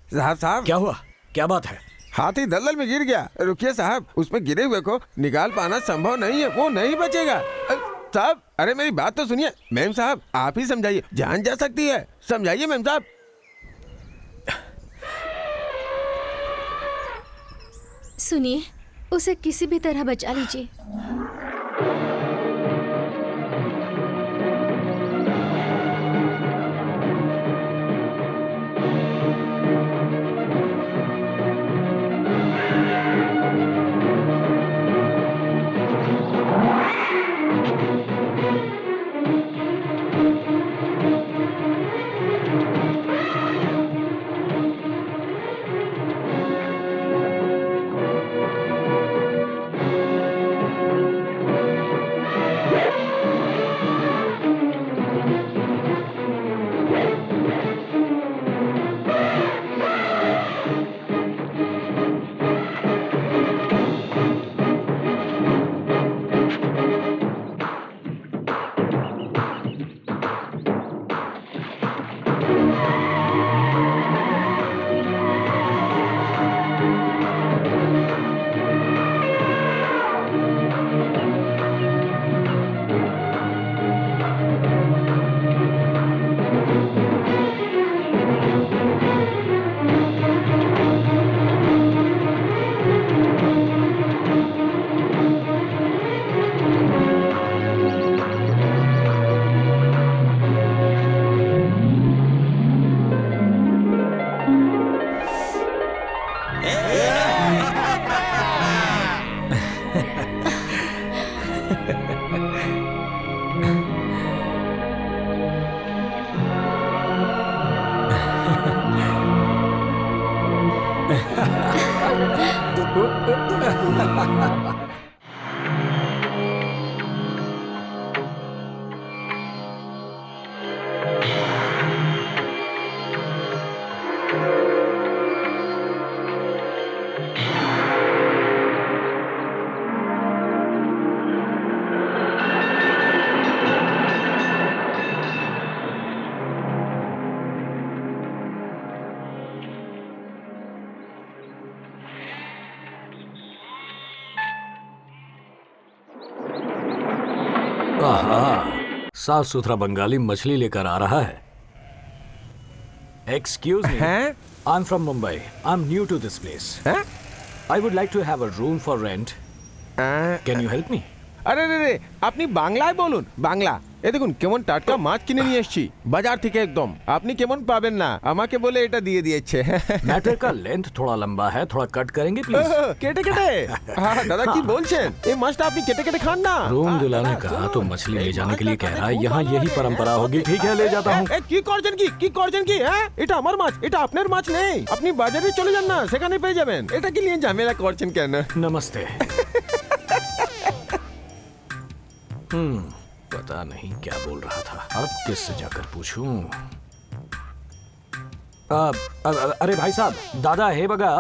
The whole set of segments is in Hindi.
साहब साहब, क्या हुआ? क्या बात है? हाथी दलदल में गिर गया। रुकिए साहब, उसमें गिरे हुए को निकाल पाना संभव नहीं है, वो नहीं बचेगा। साहब, अरे मेरी बात तो सुनिए। मैम साहब, आप ही समझाइए, जान जा सकती है। समझाइए मैम साहब। सुनिए, उसे किसी भी तरह बचा लीजिए। साफ सुथरा बंगाली मछली लेकर आ रहा है। एक्सक्यूज मी, हैं? I am from Mumbai. I am new to this place. हैं? I would like to have a room for rent. Can you help me? আরে রে রে, আপনি বাংলায় বলুন। বাংলা। এ দেখুন কেমন টাটকা মাছ কিনে নিয়ে এসেছি বাজার থেকে একদম। আপনি কেমন পাবেন না, আমাকে বলে এটা দিয়ে দিয়েছে। मैटर का लेंथ थोड़ा लंबा है, थोड़ा कट करेंगे प्लीज। কেটে কেটে? হ্যাঁ দাদা, কি বলছেন? এই মাছটা আপনি কেটে কেটে খান না। रूम दिलाने कहा तो मछली ले जाने के लिए कह रहा है। यहाँ यही परंपरा होगी। ठीक है, ले जाता हूँ। কি করছেন কি? কি করছেন কি? হ্যাঁ, এটা আমার মাছ, এটা আপনার মাছ নেই। আপনি বাজারে চলে যান না, সেখানে পেয়ে যাবেন। এটা কি নিয়ে ঝামেলা করছেন কেন? नमस्ते। पता नहीं क्या बोल रहा था। अब किससे जाकर पूछूं? अरे भाई साहब, दादा हे बघा,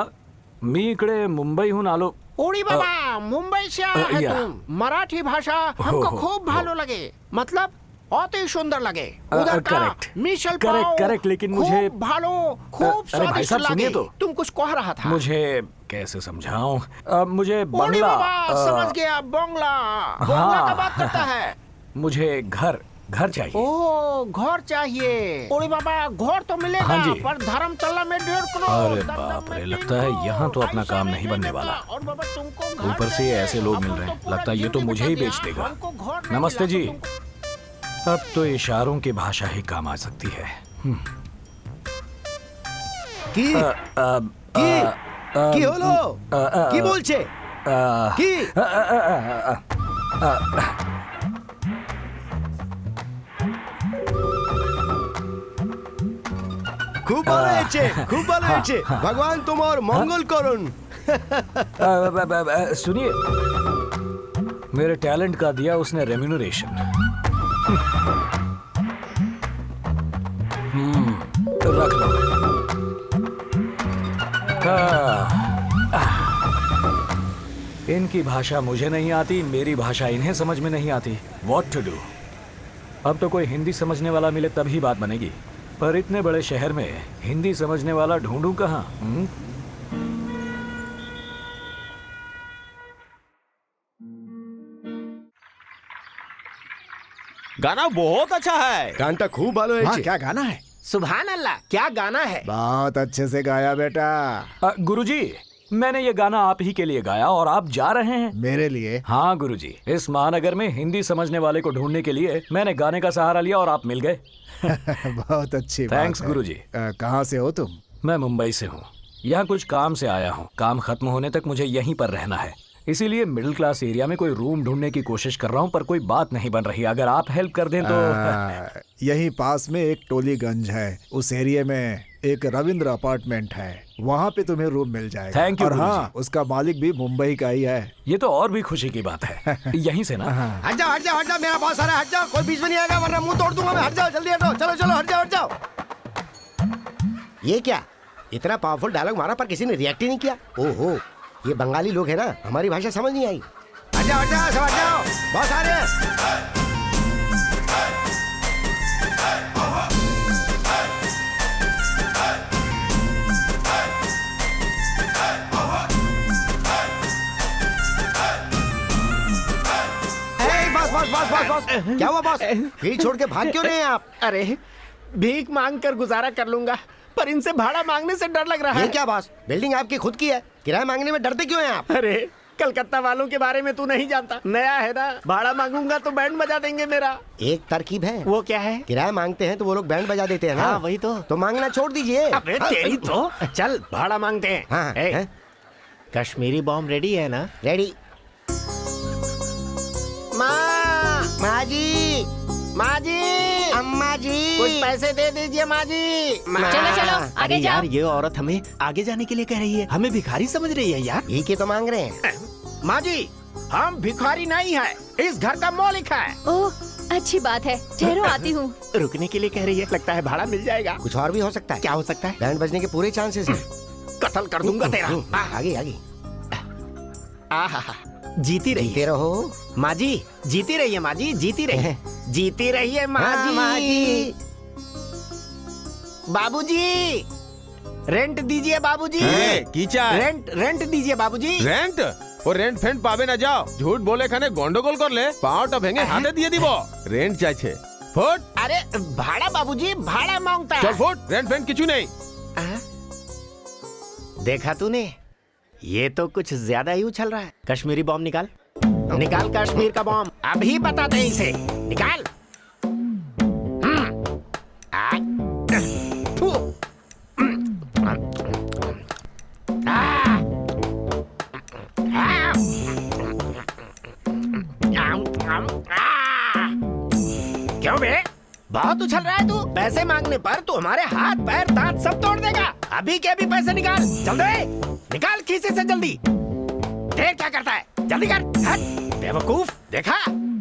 मी इकडे मुंबईहून आलो। उडी बाबा, मुंबई से आया है या। तुम। मराठी भाषा हमको खूब भालो लगे, मतलब बहुत ही सुंदर लगे। उधर का करेक्ट, मिसल करेक्ट, पाव करेक्ट, लेकिन मुझे खूब भालो, खूब अरे भाई स्वादिष्ट साहब, सुनिए लगे। तो। तुम कुछ कह रहा था। मुझे कैसे समझाऊं? मुझे उडी बंगला, बाबा, समझ गया, बंगला। बंगला का बात करता है। मुझे घर चाहिए। ओ, घर चाहिए। उड़ी बाबा, घर तो मिलेगा, हाँ जी। पर धर्मतला में 1.5 करोड़। अरे दमदम बाप में रे, 3 लगता है यहाँ तो अपना ऐसा काम नहीं बनने देगा। वाला। और बाबा तुमको घर ऊपर से चाहिए। ऐसे लोग मिल अब रहे तो हैं, पूरा लगता है ये तो जिंदगी मुझे ही बता बेच दिया। देगा। हमको घर नहीं नमस्ते मिला जी। तो तुमको- अब तो इशारों की भाषा ही काम आ सकती है। কি কি কি হলো কি বলছে কি খুব ভালো হয়েছে খুব ভালো হয়েছে ভগবান তোমার মঙ্গল করুন सुनिए, मेरे टैलेंट का दिया उसने रेम्यूनरेशन। रख लो। इनकी भाषा मुझे नहीं आती, मेरी भाषा इन्हें समझ में नहीं आती। What to do? अब तो कोई हिंदी समझने वाला मिले तभी बात बनेगी। पर इतने बड़े शहर में हिंदी समझने वाला ढूंढूं कहाँ? गाना बहुत अच्छा है। গানটা খুব ভালো হয়েছে। क्या गाना है? सुभान अल्लाह, क्या गाना है? बहुत अच्छे से गाया बेटा। गुरुजी, मैंने ये गाना आप ही के लिए गाया और आप जा रहे हैं। मेरे लिए? हाँ गुरुजी, इस महानगर में हिंदी समझने वाले को ढूंढने के लिए मैंने गाने का सहारा लिया और आप मिल गए। बहुत अच्छी बात थैंक्स है। गुरुजी। कहाँ से हो तुम? मैं मुंबई से हूँ। यहाँ कुछ काम से आया हूँ। काम खत्म होने तक मुझे यहीं पर रहना है, इसीलिए मिडिल क्लास एरिया में कोई रूम ढूंढने की कोशिश कर रहा हूँ, पर कोई बात नहीं बन रही। अगर आप हेल्प कर दें तो। यहीं पास में एक टोलीगंज है, उस एरिया में एक रविंद्र अपार्टमेंट है, वहाँ पे तुम्हें रूम मिल जाएगा। Thank you, और हाँ, गुरुजी। उसका मालिक भी मुंबई का ही है। ये तो और भी खुशी की बात है। यहीं से ना। हट जाओ हट जाओ हट जाओ, मेरा बहुत सारा हट जाओ, कोई बीच में नहीं आएगा वरना मुंह तोड़ दूंगा मैं। हट जाओ जल्दी हटो, चलो चलो हट जाओ हट जाओ। ये क्या इतना पावरफुल डायलॉग मारा पर किसी ने रिएक्ट ही नहीं किया। ओहो, ये बंगाली लोग हैं ना, हमारी भाषा समझ नहीं आई। हट जाओ सब हट जाओ, बहुत सारे हैं। बॉस क्या हुआ बॉस? फील्ड छोड़ के भाग क्यों रहे हैं आप? अरे भीख मांग कर गुजारा कर लूंगा, पर इनसे भाड़ा मांगने से डर लग रहा ये है। क्या बॉस, बिल्डिंग आपकी खुद की है, किराया मांगने में डरते क्यों हैं आप? अरे कलकत्ता वालों के बारे में तू नहीं जानता, नया है ना, भाड़ा मांगूंगा तो बैंड बजा देंगे मेरा। एक तरकीब है। वो क्या है? किराया मांगते हैं तो वो लोग बैंड बजा देते हैं ना। हाँ, वही तो मांगना छोड़ दीजिए। अबे तेरी तो चल भाड़ा मांगते हैं। हाँ, ए, हैं? कश्मीरी बॉम्ब रेडी है ना? रेडी। माँ जी, माँ जी, अम्मा जी, कुछ पैसे दे दीजिए माँ जी। चलो चलो अरे आगे यार, जाओ। ये औरत हमें आगे जाने के लिए कह रही है, हमें भिखारी समझ रही है यार। ये तो मांग रहे हैं। माँ जी, हम भिखारी नहीं है, इस घर का मालिक है। ओह, अच्छी बात है, ठहरो आती हूँ। रुकने के लिए कह रही है, लगता है भाड़ा मिल जाएगा। कुछ और भी हो सकता है। क्या हो सकता है? बैंड बजने के पूरे चांसेस हैं। कत्ल कर दूंगा तेरा। आगे आगे आहा, जीती रही जीते रहो। माँ जी, जीती रही है माँ जी, जीती रही है, जीती रही है माँ हाँ, माँ जी। जी। बाबूजी, रेंट दीजिए बाबूजी। कीचा रेंट दीजिए बाबूजी। रेंट और रेंट फेंट पावे ना जाओ, झूठ बोले खाने गंडगोल कर ले, पाँव टपेंगे हाथे दिए दिबो। रेंट चाहिए फुट। अरे भाड़ा बाबूजी, भाड़ा मांगता है। चल फुट, रेंट फेंट किचू नहीं। देखा तूने, ये तो कुछ ज्यादा ही उछल रहा है। कश्मीरी बॉम्ब निकाल, निकाल कश्मीर का बॉम्ब, अभी बताते हैं इसे, निकाल। थू। क्यों बे, बहुत उछल रहा है तू? पैसे मांगने पर तू हमारे हाथ पैर दांत सब तोड़ देगा। अभी के अभी पैसे निकाल, जल्दी निकाल खीसे से जल्दी। देर क्या करता है, जल्दी कर। हट बेवकूफ, देखा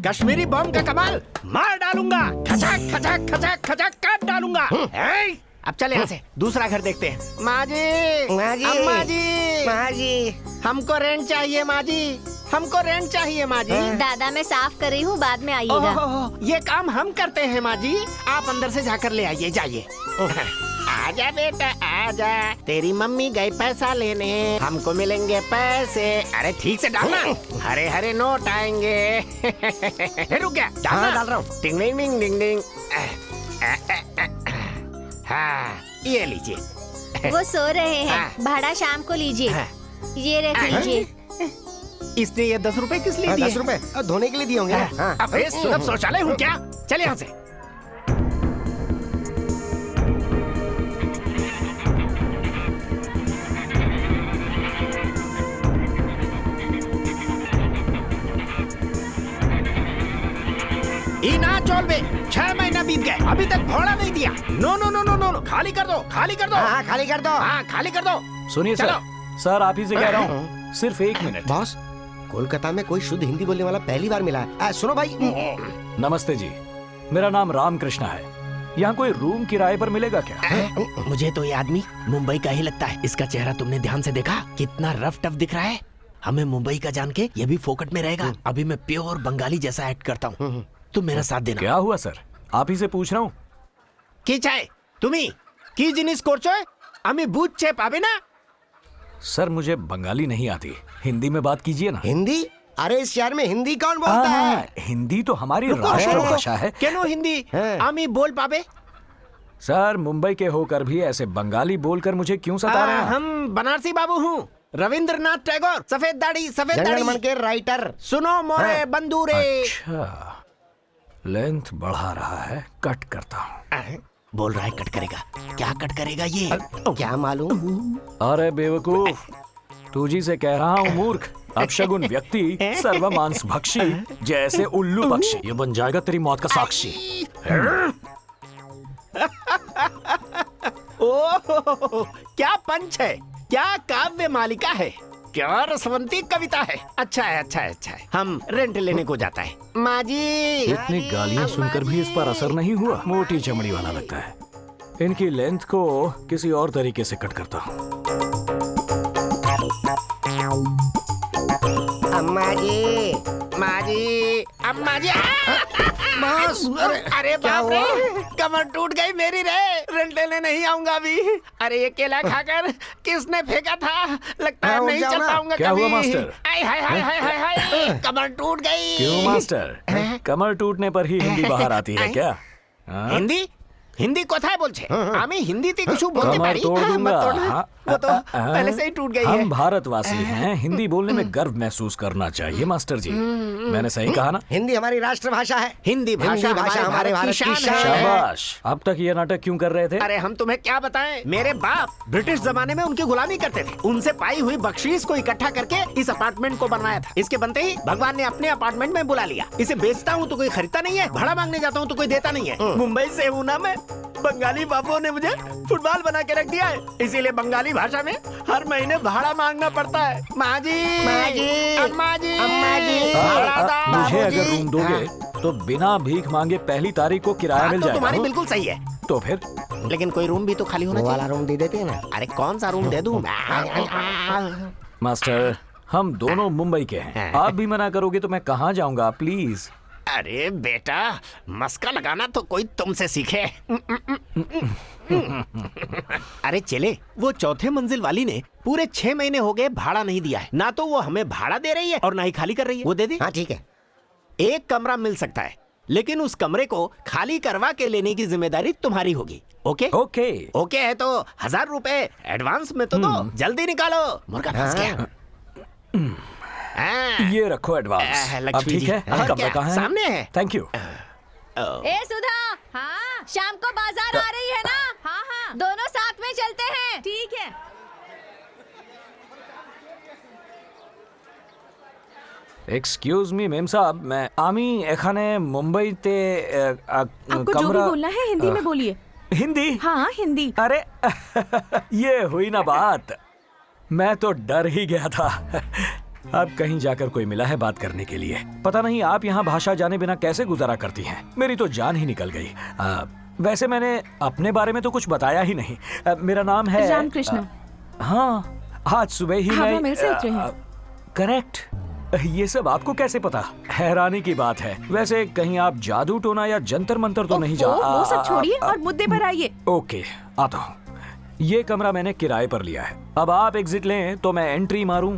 कश्मीरी बम का कमाल, मार डालूंगा, खचक खचक खचक खचक काट डालूंगा। ए, अब चले यहाँ से, दूसरा घर देखते हैं। माँ जी, माँ जी, अम्मा जी, माँ जी, हमको रेंट चाहिए माँ जी, हमको रेंट चाहिए माँ जी। दादा मैं साफ कर रही हूँ, बाद में आइएगा। ओहो, ये काम हम करते हैं माँ जी, आप अंदर से जाकर ले आइए, जाइए। आजा बेटा आजा, तेरी मम्मी गई पैसा लेने, हमको मिलेंगे पैसे। अरे ठीक से डालना, हरे हरे नोट आएंगे। रुक गया, डालना। डाल रहा हूँ। टिंग टिंग टिंग टिंग टिंग। हाँ, ये लीजिए। वो सो रहे हाँ। हैं, भाड़ा शाम को लीजिए। हाँ। ये रख लीजिए। इसने ये 10 रुपए किस लिए हाँ, दिए? 10 रुपए धोने के लिए दिए होंगे। हाँ। अबे सुलभ शौचालय हूँ क्या? चल यहाँ से। ना चोल बे, 6 महीना बीत गए, अभी तक भोड़ा नहीं दिया। No no no no no, खाली कर दो, खाली कर दो। हाँ, खाली कर दो। हाँ, खाली कर दो। सुनिए सर, सर आप ही से कह रहा हूँ, सिर्फ 1 मिनट। बॉस, कोलकाता में कोई शुद्ध हिंदी बोलने वाला पहली बार मिला है। सुनो भाई। नमस्ते जी, मेरा नाम राम कृष्णा है। यहाँ कोई रूम किराए पर मिलेगा क्या? मुझे तो ये आदमी मुंबई का ही लगता है। इसका चेहरा तुमने ध्यान से देखा? कितना रफ टफ दिख रहा है। हमें मुंबई का जान के ये भी फोकट में रहेगा। अभी मैं प्योर बंगाली जैसा एक्ट करता हूँ, तुम मेरा साथ देना। क्या हुआ सर, आप ही से पूछ रहा हूँ। की चाय তুমি কি জিনিস করছো? আমি বুঝতে পাবে না। सर मुझे बंगाली नहीं आती, हिंदी में बात कीजिए ना। हिंदी? अरे इस शहर में हिंदी कौन बोलता है? हिंदी तो हमारी रुको, राष्ट्रभाषा है। কেন হিন্দি হ্যাঁ। আমি बोल पावे? सर मुंबई के होकर भी ऐसे बंगाली बोलकर मुझे क्यों सता रहे हैं? हम बनारसी बाबू हूँ, रविंद्रनाथ टैगोर। सफेद दाढ़ी, सफेद जनगण मन दाढ़ी। के राइटर। सुनो मोरे बंदूरे। अच्छा, लेंथ बढ़ा रहा है, कट करता हूँ। बोल रहा है कट करेगा, क्या कट करेगा ये? क्या मालूम? अरे बेवकूफ, तू जी से कह रहा हूँ मूर्ख। अपशगुन व्यक्ति सर्वमांस भक्षी जैसे उल्लू पक्षी, ये बन जाएगा तेरी मौत का साक्षी। ओह, क्या पंच है, क्या काव्य मालिका है, क्या रसवंती कविता है। अच्छा है, अच्छा है, अच्छा है। हम रेंट लेने को जाता है। माँ जी। इतनी गालियां सुनकर भी इस पर असर नहीं हुआ। मोटी चमड़ी वाला लगता है। इनकी लेंथ को किसी और तरीके से कट करता हूँ। अम्मा जी, माँ जी, अम्मा जी। बस, अरे क्या बाप रे, हुआ? कमर टूट गई मेरी रे। रेंट लेने नहीं आऊंगा अभी। अरे ये केला खाकर किसने फेंका था? लगता है हाँ, उठ नहीं जाओ चल ना। पाऊंगा क्या कभी। हुआ मास्टर? हाय हाय हाय हाय हाय हाय, कमर टूट गई। क्यों मास्टर, कमर टूटने पर ही हिंदी बाहर आती है क्या? हाँ? हिंदी हिंदी कोথায় বলছে? আমি হিন্দিতে কিছু বলতে कमर পারি। तोड़ मत दूंगा। तोड़ना। हाँ, वो तो पहले से ही टूट गई है। हम भारतवासी हैं, हिंदी बोलने में गर्व महसूस करना चाहिए मास्टर जी। मैंने सही कहा ना? हिंदी हमारी राष्ट्रभाषा है। हिंदी भाषा हमारे भारत की शान है। शाबाश। अब तक ये नाटक क्यों कर रहे थे? अरे हम तुम्हें क्या बताएं, मेरे बाप ब्रिटिश जमाने में उनकी गुलामी करते थे। उनसे पाई हुई बख्शीश को इकट्ठा करके इस अपार्टमेंट को बनवाया था। इसके बनते ही भगवान ने अपने अपार्टमेंट में बुला लिया। इसे बेचता हूँ तो कोई खरीदता नहीं है, भाड़ा मांगने जाता हूँ तो कोई देता नहीं है। मुंबई से हूँ ना मैं, बंगाली बाबुओं ने मुझे फुटबॉल बना के रख दिया है। इसीलिए बंगाली भाषा में हर महीने भाड़ा मांगना पड़ता है। माँ जी, माँ जी, अम्मा जी, अम्मा जी। भाड़ा दो। मुझे बाबूजी। अगर रूम दोगे तो बिना भीख मांगे पहली तारीख को किराया बात मिल तो जाएगा। तुम्हारी हाँ? बिल्कुल सही है, तो फिर लेकिन कोई रूम भी तो खाली होना वो चाहिए। वाला रूम दे देते हैं ना। अरे कौन सा रूम दे दूं? मास्टर, हम दोनों मुंबई के हैं। आप भी मना करोगे तो मैं कहाँ जाऊंगा? प्लीज। अरे बेटा, मस्का लगाना तो कोई तुमसे सीखे। अरे चले, वो चौथे मंजिल वाली ने पूरे 6 महीने हो गए भाड़ा नहीं दिया है। ना तो वो हमें भाड़ा दे रही है और ना ही खाली कर रही है। वो दे दे। हाँ ठीक है। एक कमरा मिल सकता है, लेकिन उस कमरे को खाली करवा के लेने की जिम्मेदारी तुम्हारी होगी। ओके? ओके। ओके है तो 1000 रुपए एडवांस में तो दो। जल्दी निकालो, मुर्गा फंस गया। हाँ। ये रखो एडवांस। अब लक्ष्मी ठीक जी, है? और कमरा क्या? कहाँ है? सामने है। Thank you. ए सुधा, हाँ शाम को बाजार आ रही है ना? हाँ हाँ, दोनों साथ में चलते हैं। ठीक है। एक्सक्यूज मी मेम साहब, मैं आमी एखाने मुंबईते आपको जो भी बोलना है हिंदी में बोलिए। हिंदी? हाँ हिंदी। अरे ये हुई ना बात, मैं तो डर ही गया था। अब कहीं जाकर कोई मिला है बात करने के लिए। पता नहीं आप यहाँ भाषा जाने बिना कैसे गुजारा करती हैं। मेरी तो जान ही निकल गई। वैसे मैंने अपने बारे में तो कुछ बताया ही नहीं। मेरा नाम है रामकृष्ण। हाँ, आज सुबह ही हवा मैं मिल से उतरे हैं। करेक्ट। ये सब आपको कैसे पता? हैरानी की बात है। वैसे कहीं आप जादू टोना या जंतर मंतर तो नहीं वो सब छोड़िए और मुद्दे पर आइए। ओके, आता हूँ। ये कमरा मैंने किराए पर लिया है। अब आप एग्जिट लें तो मैं एंट्री मारूं।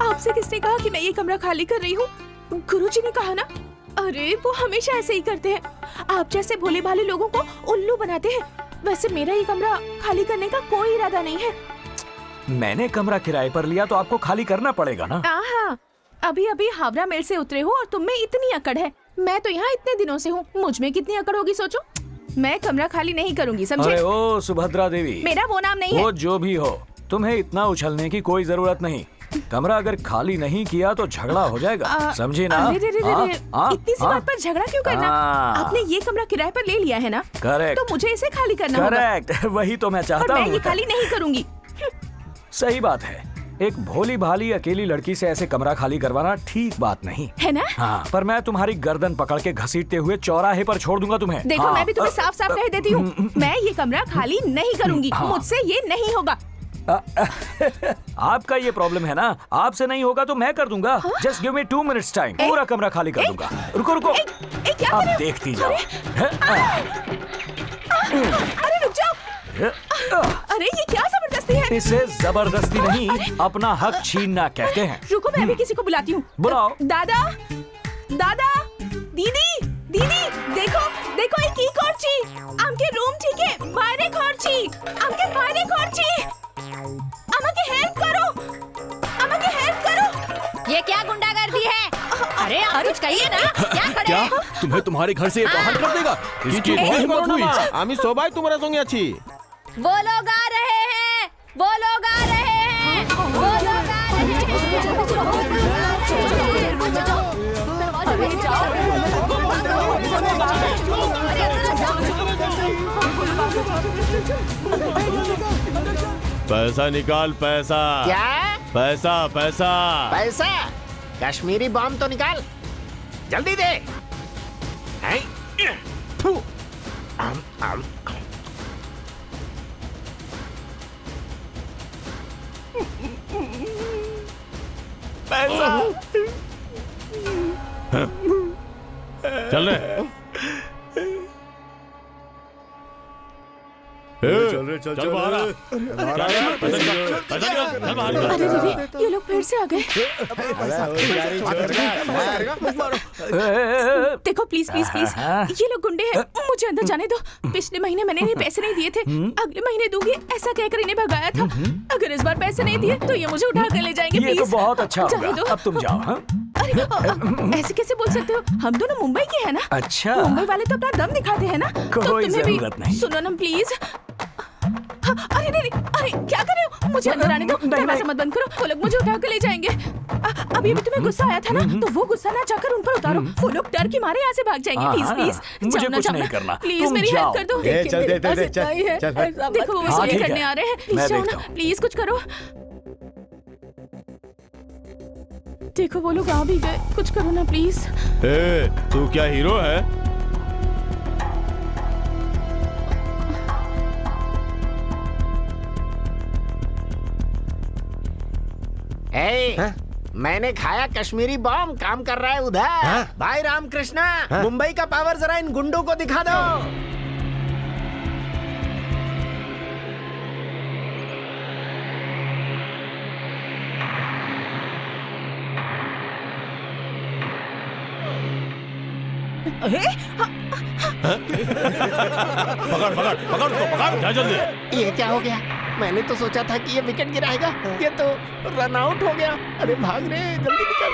आपसे किसने कहा कि मैं ये कमरा खाली कर रही हूँ? गुरुजी ने कहा ना। अरे वो हमेशा ऐसे ही करते हैं। आप जैसे भोले भाले लोगों को उल्लू बनाते हैं। वैसे मेरा ये कमरा खाली करने का कोई इरादा नहीं है। मैंने कमरा किराए पर लिया तो आपको खाली करना पड़ेगा ना। हाँ, अभी अभी हावड़ा मेल से उतरे हो और तुम में इतनी अकड़ है। मैं तो यहाँ इतने दिनों से हूँ, मुझ में कितनी अकड़ होगी सोचो। मैं कमरा खाली नहीं करूँगी, समझे? अरे ओ सुभद्रा देवी, मेरा वो नाम नहीं है। वो जो भी हो, तुम्हें इतना उछलने की कोई जरूरत नहीं। कमरा अगर खाली नहीं किया तो झगड़ा हो जाएगा, समझे ना? अरे इतनी सी बात पर झगड़ा क्यों करना? आपने ये कमरा किराए पर ले लिया है ना? करेक्ट। तो मुझे इसे खाली करना होगा। करेक्ट, वही तो मैं और चाहता मैं ये हूँ। खाली नहीं करूँगी। सही बात है, एक भोली भाली अकेली लड़की से ऐसे कमरा खाली करवाना ठीक बात नहीं है ना? हाँ, पर मैं तुम्हारी गर्दन पकड़ के घसीटते हुए चौराहे पर छोड़ दूंगा तुम्हें। देखो हाँ, मैं भी तुम्हें साफ साफ कह देती हूँ, मैं ये कमरा खाली नहीं करूंगी। हाँ। मुझसे ये नहीं होगा। आपका ये प्रॉब्लम है ना, आपसे नहीं होगा तो मैं कर दूंगा। Just give me 2 minutes time, पूरा कमरा खाली कर दूंगा। रुको रुको, क्या आप कर रहे हो? देखती जाओ। अरे रुक जाओ। अरे ये क्या जबरदस्ती है? इसे जबरदस्ती नहीं, अपना हक छीनना कहते हैं। रुको मैं अभी किसी को बुलाती हूँ। बुलाओ। दादा, दादा, दीदी, दीदी, देखो देखो ये की करची? आमके रूम ठीक है, বাইরে করছি। आमके বাইরে করছি। আমাকে হেল্প करो, আমাকে हेल्प करो। ये क्या गुंडागर्दी है? अरे आप कुछ कहिए ना, क्या खड़े क्या हैं? तुम्हें तुम्हारे घर से बाहर कर देगा? इसकी कोई हिम्मत हुई? আমি সবাই তোমার সঙ্গে আছি। वो लोग आ रहे हैं, वो लोग आ रहे हैं, वो लोग आ पैसा निकाल, पैसा। क्या? पैसा पैसा। पैसा? कश्मीरी बम तो निकाल, जल्दी दे। हैं? थू। आम। पैसा। चल रहे चल बाहर आ। अरे दीदी, ये लोग फिर से आ गए। देखो प्लीज प्लीज प्लीज, ये लोग गुंडे हैं, मुझे अंदर जाने दो। पिछले महीने मैंने इन्हें पैसे नहीं दिए थे, अगले महीने दूंगी ऐसा कहकर इन्हें भगाया था। अगर इस बार पैसे नहीं दिए तो ये मुझे उठा कर ले जाएंगे। ये तो प्लीज बहुत अच्छा जाने होगा। दो। अब तुम जाओ। हाँ? अरे ऐसे कैसे बोल सकते हो? हम दोनों मुंबई के हैं ना। अच्छा। मुंबई वाले तो अपना दम दिखाते हैं ना। तो कोई तुम्हें भी जरूरत नहीं। सुनो ना प्लीज। अरे नहीं, अरे क्या कर रहे हो? मुझे अंदर आने दो, दरवाजा मत बंद करो। वो लोग मुझे उठा कर ले जाएंगे। अभी भी तुम्हें गुस्सा आया था ना, तो वो गुस्सा ना जाकर उन पर उतारो। वो लोग डर के मारे यहाँ से भाग जाएंगे। प्लीज प्लीज मुझे कुछ नहीं करना, प्लीज तुम मेरी जाओ। हेल्प कर दो। देखो वो हाँ, वसूली ठीक करने है। आ रहे हैं। मैं प्लीज जाओ देखता ना, हूँ। प्लीज कुछ करो। देखो वो लोग आ भी गए, कुछ करो ना प्लीज। तू क्या हीरो है? मैंने खाया कश्मीरी बम, काम कर रहा है उधर। भाई रामकृष्णा, मुंबई का पावर जरा इन गुंडों को दिखा दो। पकड़ उसको, पकड़, जा जल्दी। ये क्या हो गया? मैंने तो सोचा था कि ये विकेट गिराएगा, ये तो रन आउट हो गया। अरे भाग रे, जल्दी निकल।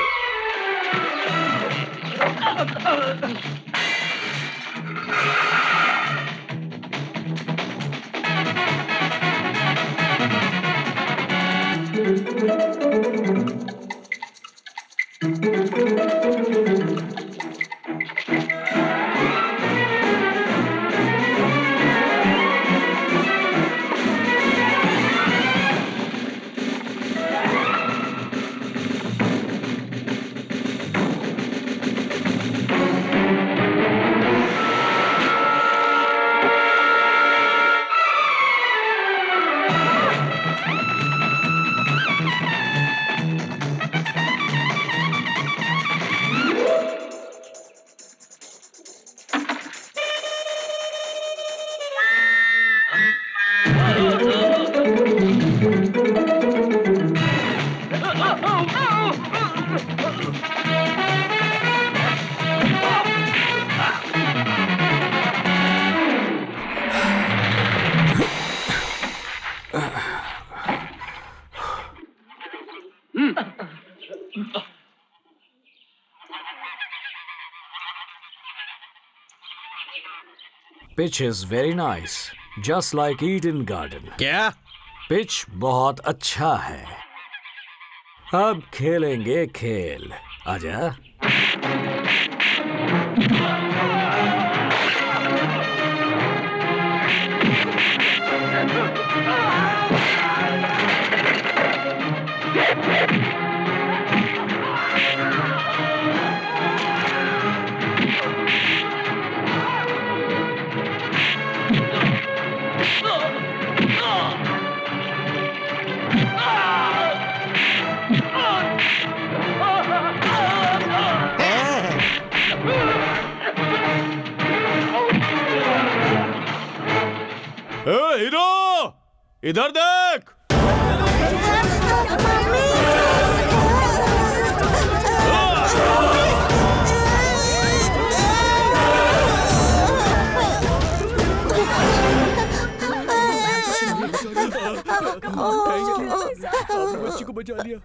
Pitch is very nice, just like Eden Garden. क्या? पिच बहुत अच्छा है। अब खेलेंगे खेल। आजा। इधर देख। बच्ची को बचा लिया।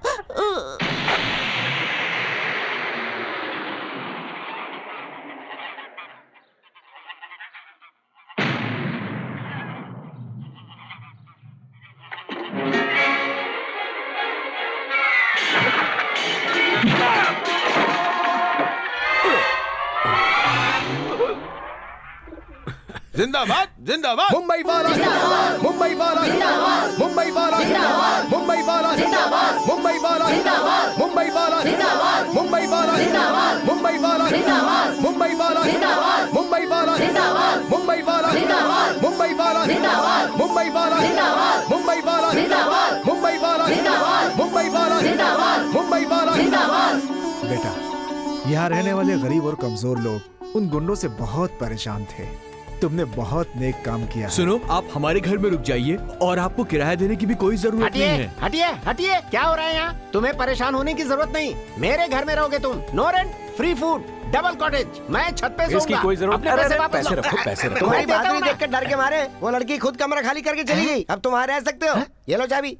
जिंदाबाद जिंदाबाद मुंबई वाला जिंदाबाद, मुंबई वाला जिंदाबाद, मुंबई वाला जिंदाबाद, मुंबई वाला जिंदाबाद, मुंबई वाला जिंदाबाद, मुंबई वाला जिंदाबाद, मुंबई वाला जिंदाबाद, मुंबई वाला जिंदाबाद, मुंबई वाला जिंदाबाद, मुंबई वाला जिंदाबाद, मुंबई वाला जिंदाबाद, मुंबई वाला जिंदाबाद, मुंबई वाला जिंदाबाद, मुंबई वाला जिंदाबाद, मुंबई वाला जिंदाबाद, मुंबई वाला जिंदाबाद, मुंबई वाला जिंदाबाद। बेटा, यहाँ रहने वाले गरीब और कमजोर लोग उन गुंडों से बहुत परेशान थे। तुमने बहुत नेक काम किया। सुनो, आप हमारे घर में रुक जाइए और आपको किराया देने की भी कोई जरूरत नहीं है। हटिए हटिए, क्या हो रहा है यहाँ? तुम्हें परेशान होने की जरूरत नहीं। मेरे घर में रहोगे तुम। No rent, free food, double cottage. मैं छत पे सोऊंगा। इसकी कोई जरूरत अपने नहीं। पैसे वापस पैसे लो। रखो, पैसे रखो। तुम्हारी देता बहादुरी हूँ ना। देख कर डर के मारे वो लड़की खुद कमरा खाली करके चली गई। अब तुम वहाँ रह सकते हो। ये लो चाबी।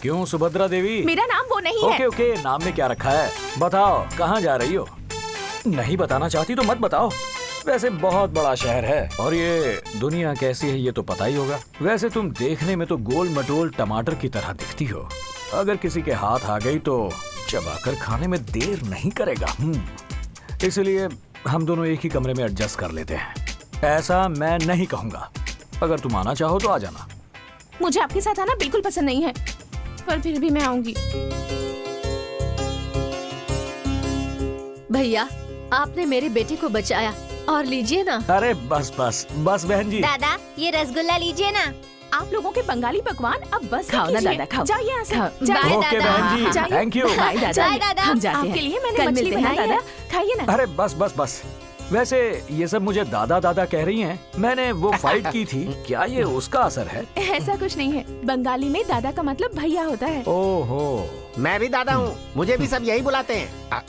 क्यों सुभद्रा देवी? मेरा नाम वो नहीं है। ओके ओके, नाम में क्या रखा है? बताओ, कहाँ जा रही हो? नहीं बताना चाहती तो मत बताओ। वैसे बहुत बड़ा शहर है और ये दुनिया कैसी है ये तो पता ही होगा। वैसे तुम देखने में तो गोल मटोल टमाटर की तरह दिखती हो। अगर किसी के हाथ आ गई तो चबाकर खाने में देर नहीं करेगा। इसलिए हम दोनों एक ही कमरे में एडजस्ट कर लेते हैं। ऐसा मैं नहीं कहूँगा। अगर तुम आना चाहो तो आ जाना। मुझे आपके साथ आना बिल्कुल पसंद नहीं है, पर फिर भी मैं आऊंगी। भैया, आपने मेरे बेटे को बचाया और लीजिए ना। अरे बस बस बस बहन जी। दादा, ये रसगुल्ला लीजिए ना। आप लोगों के बंगाली पकवान अब बस खाओ ना कीजिए। दादा, खाओ। जाइए यहाँ से। खाओ। जाइए ओके दादा, बहन जी, जाइए। Thank you. बाय दादा, चाय दादा। हम जाते आपके हैं। लिए मैंने कल मछली मिलते हैं बनाई है। दादा। खाइए ना। अरे बस बस बस। वैसे ये सब मुझे दादा दादा कह रही हैं। मैंने वो फाइट की थी, क्या ये उसका असर है? ऐसा कुछ नहीं है। बंगाली में दादा का मतलब भैया होता है। ओहो। मैं भी दादा हूँ, मुझे भी सब यही बुलाते हैं।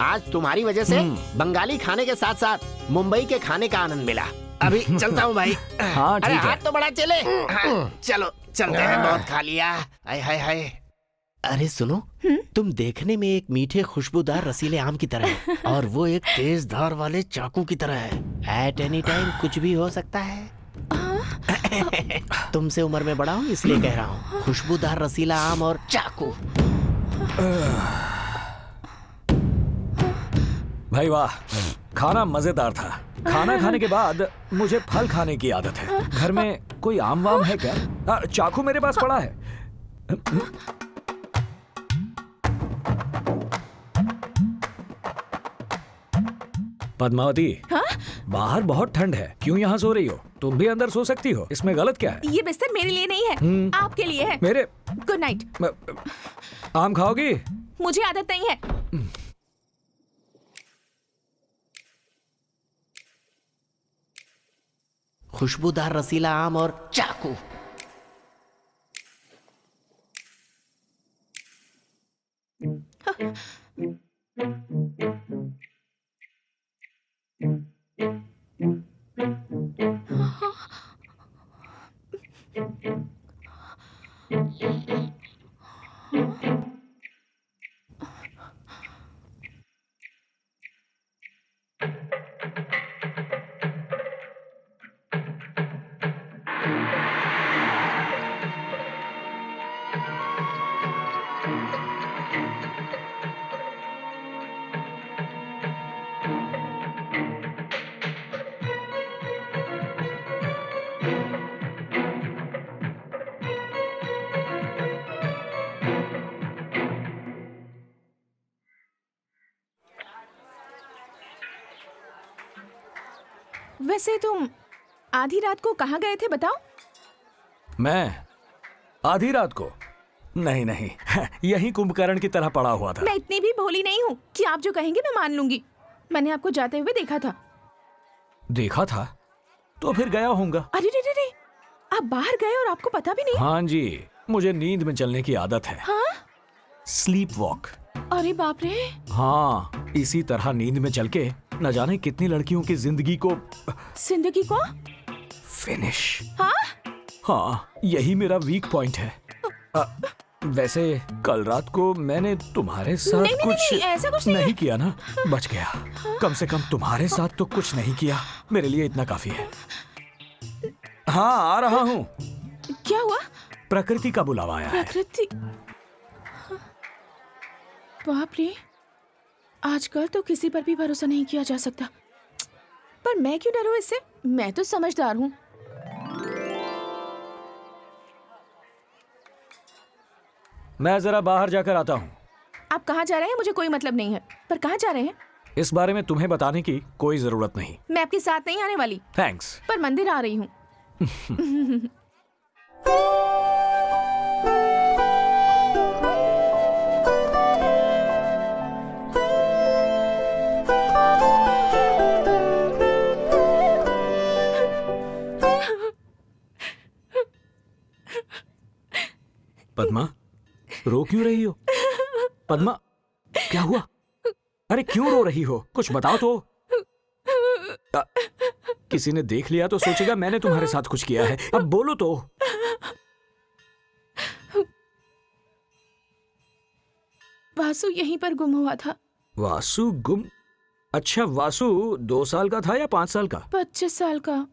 आज तुम्हारी वजह से बंगाली खाने के साथ साथ मुंबई के खाने का आनंद मिला। अभी चलता हूँ भाई। हाँ, अरे ठीक है। हाथ तो बड़ा चले। हाँ, चलो चलते हैं, बहुत खा लिया। हाय हाय हाय। अरे सुनो, तुम देखने में एक मीठे खुशबूदार रसीले आम की तरह है और वो एक तेज धार वाले चाकू की तरह है। एट एनी टाइम कुछ भी हो सकता है। तुमसे उम्र में बड़ा हूँ इसलिए कह रहा हूँ। खुशबूदार रसीला आम और चाकू। भाई वाह, खाना मजेदार था। खाना खाने के बाद मुझे फल खाने की आदत है। घर में कोई आम वाम है क्या? चाकू मेरे पास पड़ा है। पद्मावती, बाहर बहुत ठंड है, क्यों यहाँ सो रही हो? तुम भी अंदर सो सकती हो, इसमें गलत क्या है? ये बिस्तर मेरे लिए नहीं है, आपके लिए है। मेरे गुड नाइट। आम खाओगी? मुझे आदत नहीं है। खुशबूदार रसीला आम और चाकू। वैसे तुम आधी रात को कहाँ गए थे बताओ? मैं आधी रात को? नहीं नहीं, यही कुंभकर्ण की तरह पड़ा हुआ था। मैं इतनी भी भोली नहीं हूँ कि आप जो कहेंगे मैं मान लूंगी। मैंने आपको जाते हुए देखा था। देखा था तो फिर गया होऊंगा। अरे रे रे रे, आप बाहर गए और आपको पता भी नहीं? हाँ जी, मुझे नींद में चलने की आदत है। हाँ? Sleep walk. अरे बाप रे। हाँ, इसी तरह नींद में चल के न जाने कितनी लड़कियों की जिंदगी को फिनिश। हाँ? हाँ, यही मेरा वीक पॉइंट है। वैसे कल रात को मैंने तुम्हारे साथ नहीं, ऐसा कुछ नहीं किया ना, बच गया। कम से कम तुम्हारे साथ तो कुछ नहीं किया, मेरे लिए इतना काफी है। हाँ, आ रहा हूँ। क्या हुआ? प्रकृति का बुलावा आया है। प्रकृति? बाप रे, आजकल तो किसी पर भी भरोसा नहीं किया जा सकता। पर मैं क्यों डरूं इससे? मैं तो समझदार हूँ। मैं जरा बाहर जाकर आता हूँ। आप कहाँ जा रहे हैं मुझे कोई मतलब नहीं है, पर कहाँ जा रहे हैं? इस बारे में तुम्हें बताने की कोई जरूरत नहीं। मैं आपके साथ नहीं आने वाली। थैंक्स। पर मंदिर आ रही हूँ। पद्मा, रो क्यों रही हो? पद्मा, क्या हुआ? अरे क्यों रो रही हो? कुछ बताओ तो। किसी ने देख लिया तो सोचेगा मैंने तुम्हारे साथ कुछ किया है। अब बोलो तो। वासु यहीं पर गुम हुआ था। वासु गुम? अच्छा, वासु 2 साल का था या 5 साल का? 25 साल का।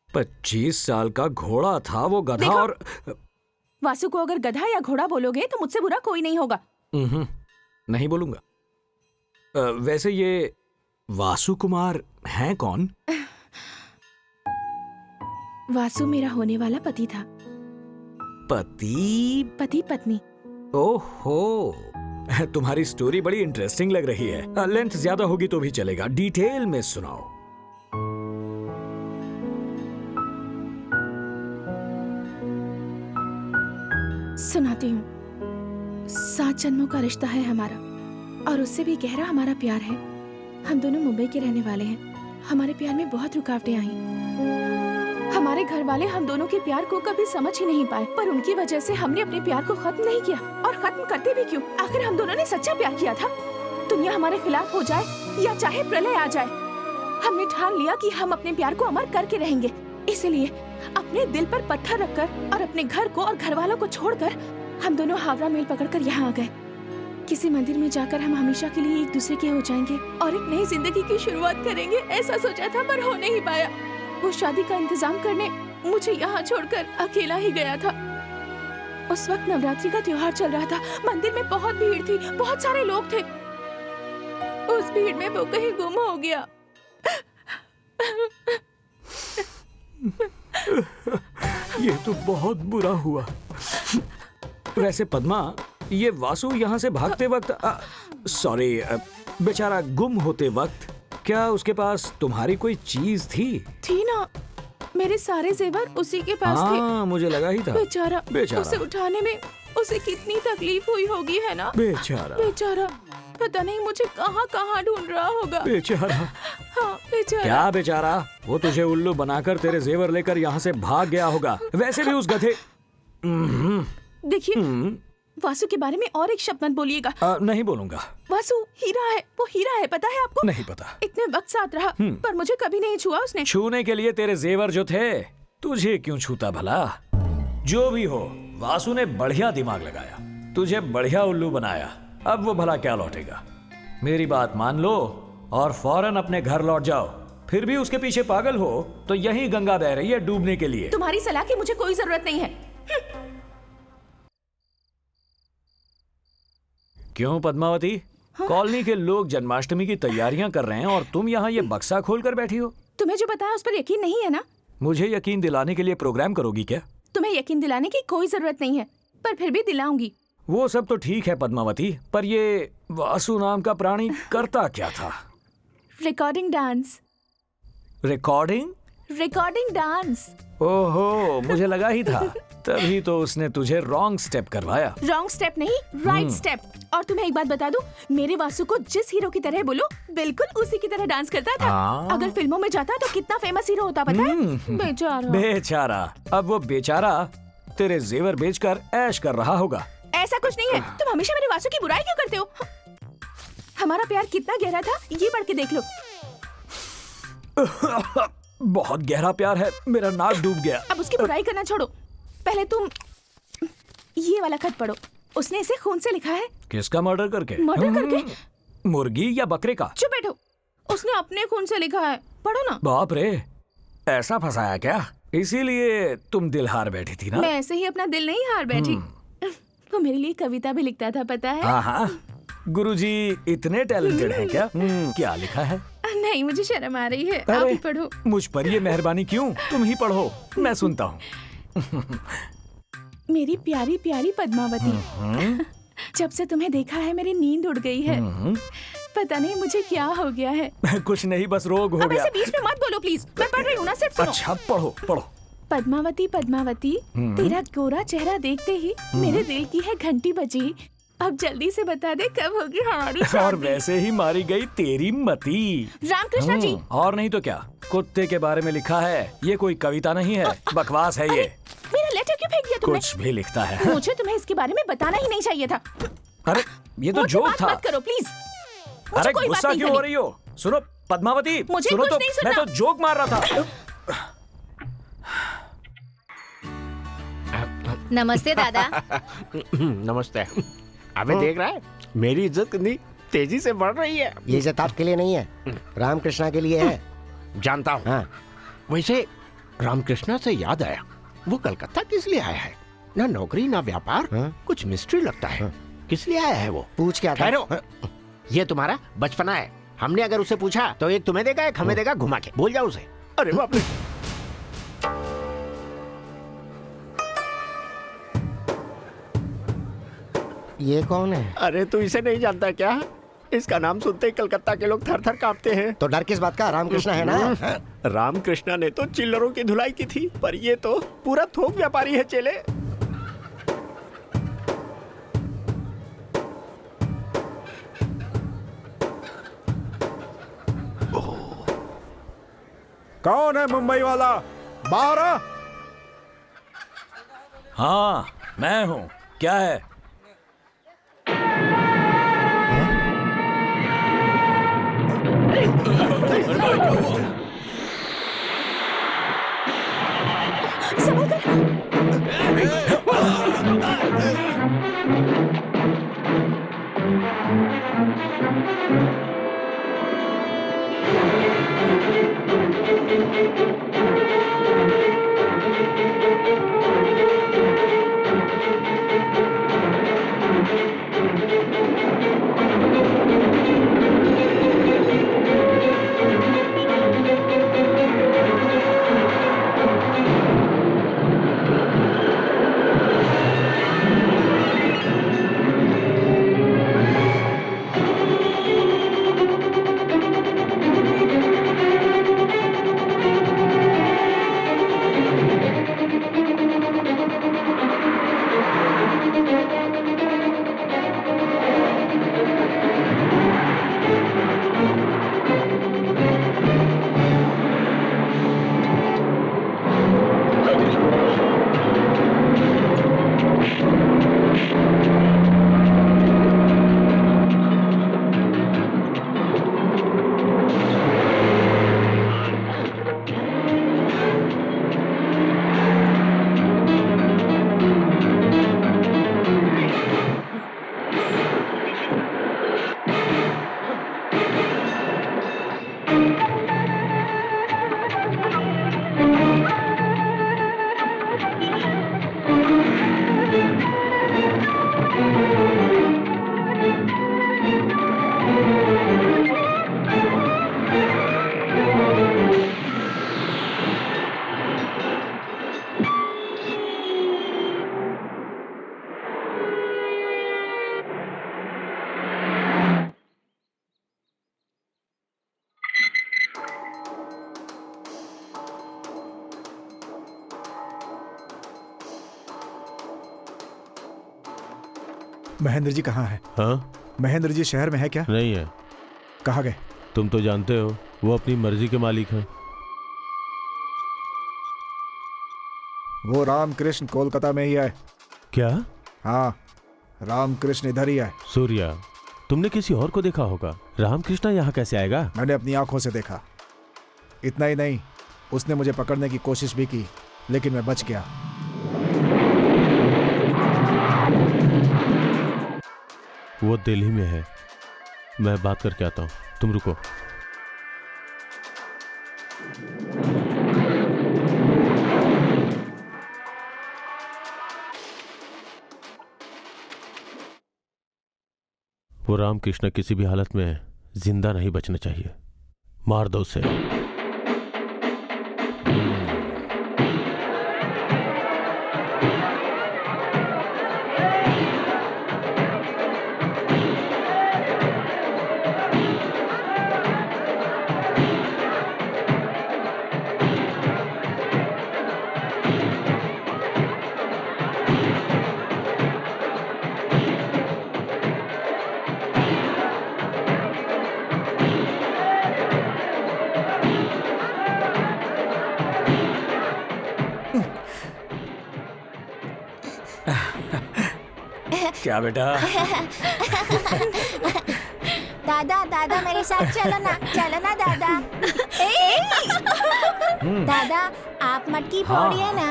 25 साल का घोड़ा था वो, गधा। और वासु को अगर गधा या घोड़ा बोलोगे तो मुझसे बुरा कोई नहीं होगा। नहीं बोलूंगा। वैसे ये वासु कुमार हैं कौन? वासु मेरा होने वाला पति था। पति पत्नी। ओहो, तुम्हारी स्टोरी बड़ी इंटरेस्टिंग लग रही है। लेंथ ज्यादा होगी तो भी चलेगा, डिटेल में सुनाओ। सुनाती हूँ। 7 जन्मों का रिश्ता है हमारा, और उससे भी गहरा हमारा प्यार है। हम दोनों मुंबई के रहने वाले हैं। हमारे प्यार में बहुत रुकावटें आई। हमारे घर वाले हम दोनों के प्यार को कभी समझ ही नहीं पाए, पर उनकी वजह से हमने अपने प्यार को खत्म नहीं किया। और खत्म करते भी क्यों? आखिर हम दोनों ने सच्चा प्यार किया था। दुनिया हमारे खिलाफ हो जाए या चाहे प्रलय आ जाए, हमने ठान लिया कि हम अपने प्यार को अमर करके रहेंगे। इसलिए अपने दिल पर पत्थर रखकर और अपने घर को और घर वालों को छोड़कर हम दोनों हावड़ा मेल पकड़कर यहाँ आ गए। किसी मंदिर में जाकर हम हमेशा के लिए एक दूसरे के हो जाएंगे और एक नई जिंदगी की शुरुआत करेंगे, ऐसा सोचा था, पर हो नहीं पाया। वो शादी का इंतजाम करने मुझे यहाँ छोड़कर अकेला ही गया था। उस वक्त नवरात्रि का त्योहार चल रहा था। मंदिर में बहुत भीड़ थी, बहुत सारे लोग थे। उस भीड़ में वो कहीं गुम हो गया। ये तो बहुत बुरा हुआ। वैसे पद्मा, ये वासु यहाँ से भागते वक्त, सॉरी, बेचारा गुम होते वक्त, क्या उसके पास तुम्हारी कोई चीज थी? थी ना, मेरे सारे जेवर उसी के पास थे। हाँ, मुझे लगा ही था। बेचारा, उसे उठाने में उसे कितनी तकलीफ हुई होगी, है ना? बेचारा पता नहीं मुझे कहाँ कहाँ ढूंढ रहा होगा। बेचारा। हाँ, बेचारा। क्या बेचारा? वो तुझे उल्लू बनाकर तेरे जेवर लेकर यहाँ से भाग गया होगा। वैसे भी उस गधे। देखिए, वासु के बारे में और एक शब्द मत बोलिएगा। नहीं बोलूंगा। वासु हीरा है, वो हीरा है, पता है आपको? नहीं पता। इतने वक्त साथ रहा, पर मुझे कभी नहीं छुआ उसने। छूने के लिए तेरे जेवर जो थे, तुझे क्यों छूता भला? जो भी हो, वासु ने बढ़िया दिमाग लगाया, तुझे बढ़िया उल्लू बनाया। अब वो भला क्या लौटेगा? मेरी बात मान लो और फौरन अपने घर लौट जाओ। फिर भी उसके पीछे पागल हो तो यही गंगा बह रही है डूबने के लिए। तुम्हारी सलाह की मुझे कोई जरूरत नहीं है। क्यों पद्मावती? हाँ? कॉलोनी के लोग जन्माष्टमी की तैयारियां कर रहे हैं और तुम यहाँ ये बक्सा खोल कर बैठी हो। तुम्हें जो बताया उस पर यकीन नहीं है ना? मुझे यकीन दिलाने के लिए प्रोग्राम करोगी क्या? तुम्हें यकीन दिलाने की कोई जरूरत नहीं है, पर फिर भी दिलाऊंगी। वो सब तो ठीक है पद्मावती, पर ये वासु नाम का प्राणी करता क्या था? Recording dance. Recording? Recording dance. ओहो, मुझे लगा ही था। तभी तो उसने तुझे रॉन्ग स्टेप करवाया। रॉन्ग स्टेप नहीं, राइट स्टेप। और तुम्हें एक बात बता दूं, मेरे वासु को जिस हीरो की तरह बोलो, बिल्कुल उसी की तरह डांस करता था। अगर फिल्मों में जाता तो कितना फेमस हीरो होता, पता है? बेचारा। बेचारा। अब वो बेचारा तेरे जेवर बेचकर ऐश कर रहा होगा। ऐसा कुछ नहीं है। तुम हमेशा मेरे वासु की बुराई क्यों करते हो? हमारा प्यार कितना गहरा था, ये पढ़ के देख लो। बहुत गहरा प्यार है, मेरा नाक डूब गया। अब उसकी बुराई करना छोड़ो, पहले तुम ये वाला खत पढ़ो। उसने इसे खून से लिखा है। किसका मर्डर करके? मर्डर करके? मुर्गी या बकरे का? चुप बैठो। उसने अपने खून से लिखा है, पढ़ो ना। बाप रे, ऐसा फंसाया क्या? इसीलिए तुम दिल हार बैठी थी ना? मैं ऐसे ही अपना दिल नहीं हार बैठी। वो मेरे लिए कविता भी लिखता था, पता है? हाँ हाँ, गुरुजी इतने टैलेंटेड हैं क्या? क्या लिखा है? नहीं, मुझे शर्म आ रही है। आप ही पढ़ो। मुझ पर ये मेहरबानी क्यों? तुम ही पढ़ो, मैं सुनता हूँ। मेरी प्यारी प्यारी पद्मावती, जब से तुम्हें देखा है मेरी नींद उड़ गई है। पता नहीं मुझे क्या हो गया है। कुछ नहीं, बस रोग हो अब गया। ऐसे बीच में मत बोलो प्लीज, मैं पढ़ रही हूँ ना, सिर्फ सुनो। अच्छा, पढ़ो पढ़ो। पद्मावती पद्मावती, तेरा गोरा चेहरा देखते ही मेरे दिल की है घंटी बजी। अब जल्दी से बता दे कब होगी हमारी शादी। और वैसे ही मारी गई तेरी मती। रामकृष्ण जी। और नहीं तो क्या, कुत्ते के बारे में लिखा है। ये कोई कविता नहीं है, बकवास है ये। मेरा लेटर क्यों फेंक दिया तुमने? कुछ भी लिखता है। मुझे तुम्हें इसके बारे में बताना ही नहीं चाहिए था। अरे ये तो जोक था। मत करो प्लीज। अरे गुस्सा क्यों हो रही हो? सुनो पद्मावती, मुझे सुनो कुछ तो, नहीं सुनना। मैं तो जोक मार रहा था। नमस्ते दादा। नमस्ते। अबे देख रहा है, मेरी इज्जत कितनी तेजी से बढ़ रही है। ये इज्जत आपके लिए नहीं है, रामकृष्णा के लिए है। जानता हूँ। हाँ। वैसे रामकृष्णा से याद आया, वो कलकत्ता किस लिए आया है? ना नौकरी ना व्यापार। हाँ? कुछ मिस्ट्री लगता है। किस लिए आया है वो? पूछ क्या था? ठहरो, ये तुम्हारा बचपना है। हमने अगर उसे पूछा तो एक तुम्हें देगा, एक हमें देगा घुमा के। बोल जाओ उसे। अरे बाप रे। ये कौन है? अरे तू इसे नहीं जानता क्या? इसका नाम सुनते ही कलकत्ता के लोग थर थर कांपते हैं। तो डर किस बात का? रामकृष्णा है ना? रामकृष्णा ने तो चिल्लरों की धुलाई की थी, पर ये तो पूरा थोक व्यापारी है चेले। कौन है मुंबई वाला? बाहर आ। हाँ, मैं हूँ। क्या है? महेंद्र जी कहाँ है? हाँ? महेंद्र जी शहर में है क्या? नहीं है। कहाँ गए? तुम तो जानते हो वो अपनी मर्जी के मालिक हैं। वो रामकृष्ण कोलकाता में ही है। क्या? हाँ, रामकृष्ण इधर ही है। सूर्या, तुमने किसी और को देखा होगा। रामकृष्ण यहाँ कैसे आएगा? मैंने अपनी आंखों से देखा। इतना ही नहीं, उसने मुझे पकड़ने की कोशिश भी की, लेकिन मैं बच गया। वो दिल्ली में है, मैं बात करके आता हूँ, तुम रुको। वो रामकृष्ण किसी भी हालत में जिंदा नहीं बचना चाहिए। मार दो उसे। क्या बेटा? दादा दादा मेरे साथ चलो ना दादा। दादा आप मटकी फोड़िए ना।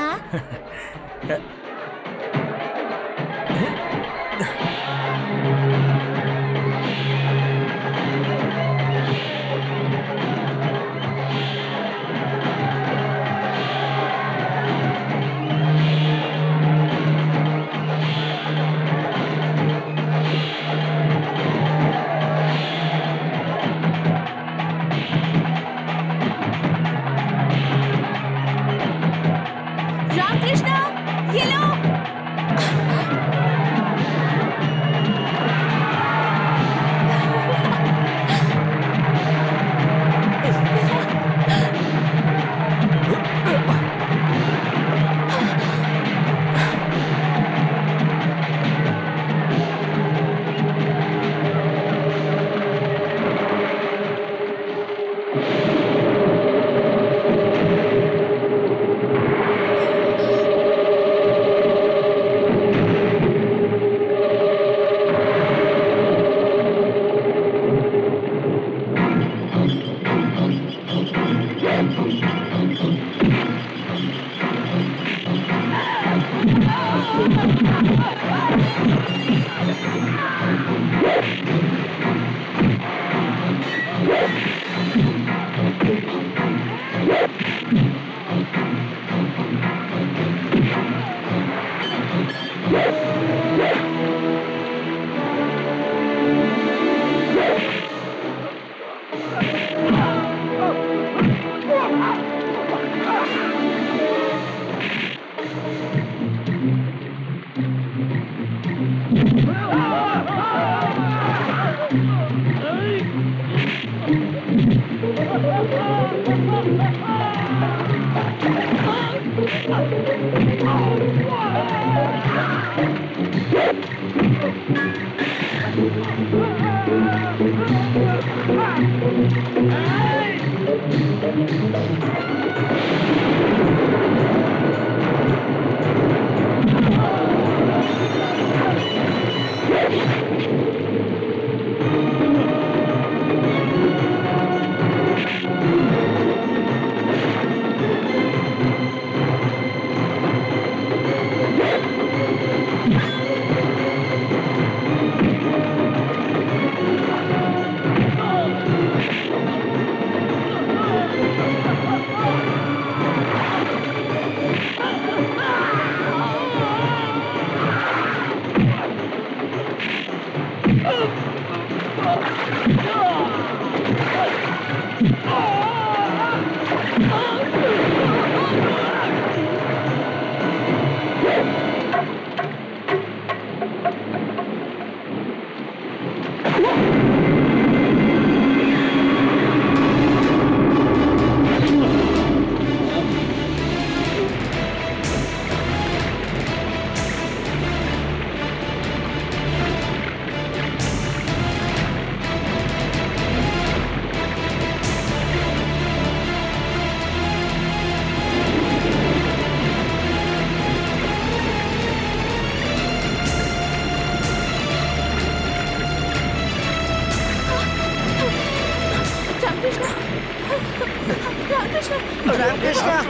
रामकृष्ण, ये लो।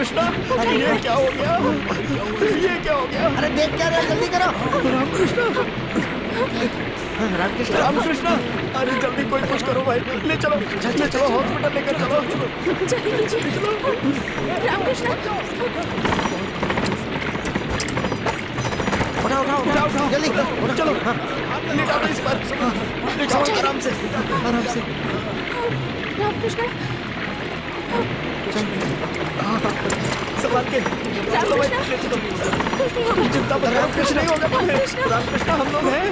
रामकृष्ण, ये क्या हो गया? ये क्या हो गया? अरे देख क्या रहे हो, जल्दी करो। रामकृष्ण, रामकृष्ण, अरे जल्दी कोई कुछ करो भाई, ले चलो, चलो चलो हॉस्पिटल लेकर चलो। जल्दी कीजिए रामकृष्ण। उठाओ जल्दी चलो, लेटा दो इस पर, लेटाओ आराम से, आराम से। रामकृष्ण संभाल के चलो भाई, ले चलो। चिंता मत करो, कुछ नहीं होगा तुम्हें। रामकृष्ण, हम लोग हैं।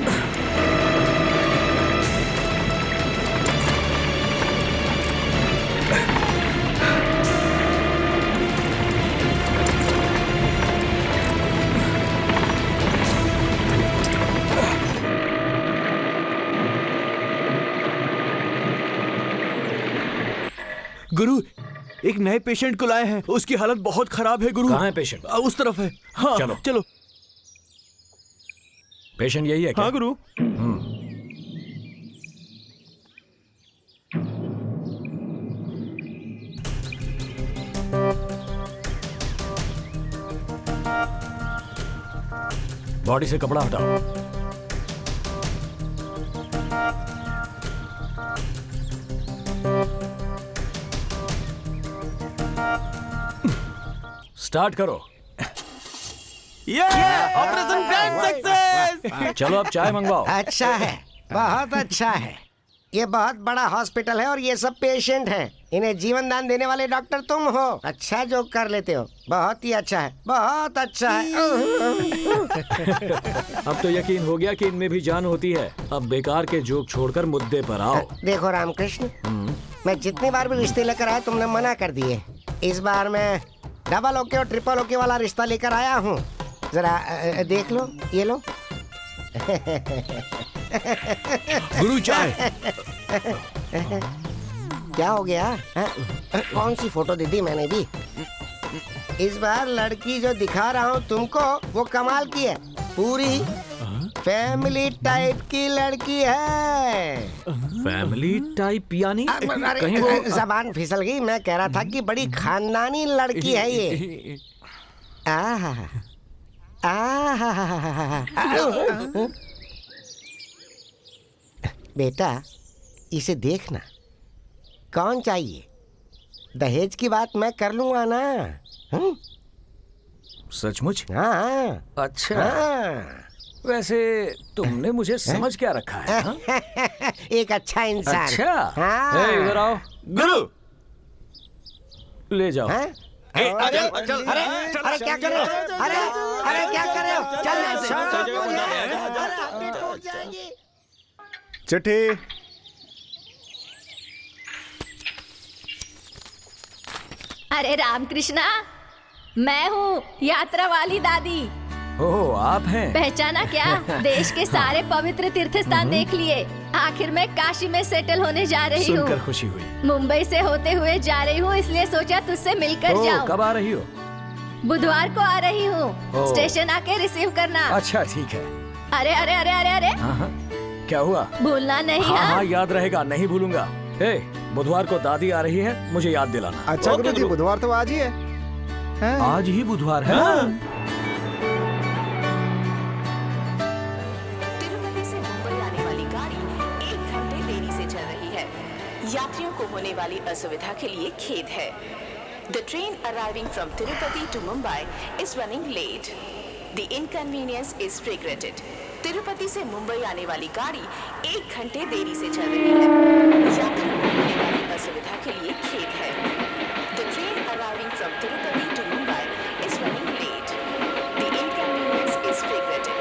गुरु, एक नए पेशेंट को लाए हैं, उसकी हालत बहुत खराब है गुरु। कहाँ है पेशेंट? उस तरफ है। हाँ चलो। चलो। पेशेंट यही है क्या? हाँ गुरु। बॉडी से कपड़ा हटाओ। स्टार्ट करो। Operation grand success. चलो अब चाय मंगवाओ। अच्छा है, बहुत अच्छा है। ये बहुत बड़ा हॉस्पिटल है और ये सब पेशेंट हैं। इन्हें जीवन दान देने वाले डॉक्टर तुम हो। अच्छा जो कर लेते हो, बहुत ही अच्छा है, बहुत अच्छा है। अब तो यकीन हो गया कि इनमें भी जान होती है। अब बेकार के जोक छोड़कर मुद्दे पर आओ। देखो रामकृष्ण, मैं जितनी बार भी रिश्ते लेकर आया तुमने मना कर दिए। इस बार मैं डबल ओके और ट्रिपल ओके वाला रिश्ता लेकर आया हूँ। जरा देख लो, ये लो। गुरु चाय। क्या हो गया? कौन सी फोटो दे दी मैंने भी? इस बार लड़की जो दिखा रहा हूँ तुमको, वो कमाल की है। पूरी फैमिली टाइप की लड़की है। फैमिली टाइप यानी कहीं वो अरे जबान फिसल गई। मैं कह रहा था कि बड़ी खानदानी लड़की है ये। आहा, आहा। बेटा इसे देखना, कौन चाहिए? दहेज की बात मैं कर लूंगा ना। सचमुच? हाँ। अच्छा। हाँ। वैसे तुमने मुझे समझ क्या रखा है? हाँ? एक अच्छा इंसान। अच्छा। हाँ। ए, इधर आओ। गुरु ले जाओ। हाँ? अरे अरे क्या कर रहे हो? अरे क्या कर रहे हो? चिट्ठी। अरे रामकृष्णा, मैं हूँ यात्रा वाली दादी। ओह, आप हैं? पहचाना क्या? देश के सारे पवित्र तीर्थ स्थान देख लिए। आखिर मैं काशी में सेटल होने जा रही हूँ। सुनकर खुशी हुई। मुंबई से होते हुए जा रही हूँ, इसलिए सोचा तुझसे मिलकर जाऊँ। कब आ रही हो? बुधवार को आ रही हूँ। स्टेशन आके रिसीव करना। अच्छा ठीक है। अरे अरे अरे अरे अरे, हाँ, क्या हुआ? भूलना नहीं। हाँ, याद रहेगा, नहीं भूलूंगा। बुधवार को दादी आ रही है, मुझे याद दिलाना। अच्छा गुरुजी, बुधवार तो आज ही है। आज ही बुधवार है। तिरुपति से मुंबई आने वाली गाड़ी 1 घंटे देरी से चल रही है। यात्रियों को होने वाली असुविधा के लिए खेद है। The train arriving from Tirupati to Mumbai is running late. The inconvenience is regretted. Tirupati से मुंबई आने वाली गाड़ी 1 घंटे देरी से चल रही है। यात्रियों को होने वाली असुविधा के लिए खेद है। The train arriving from Tirupati to Mumbai is running late. The inconvenience is regretted.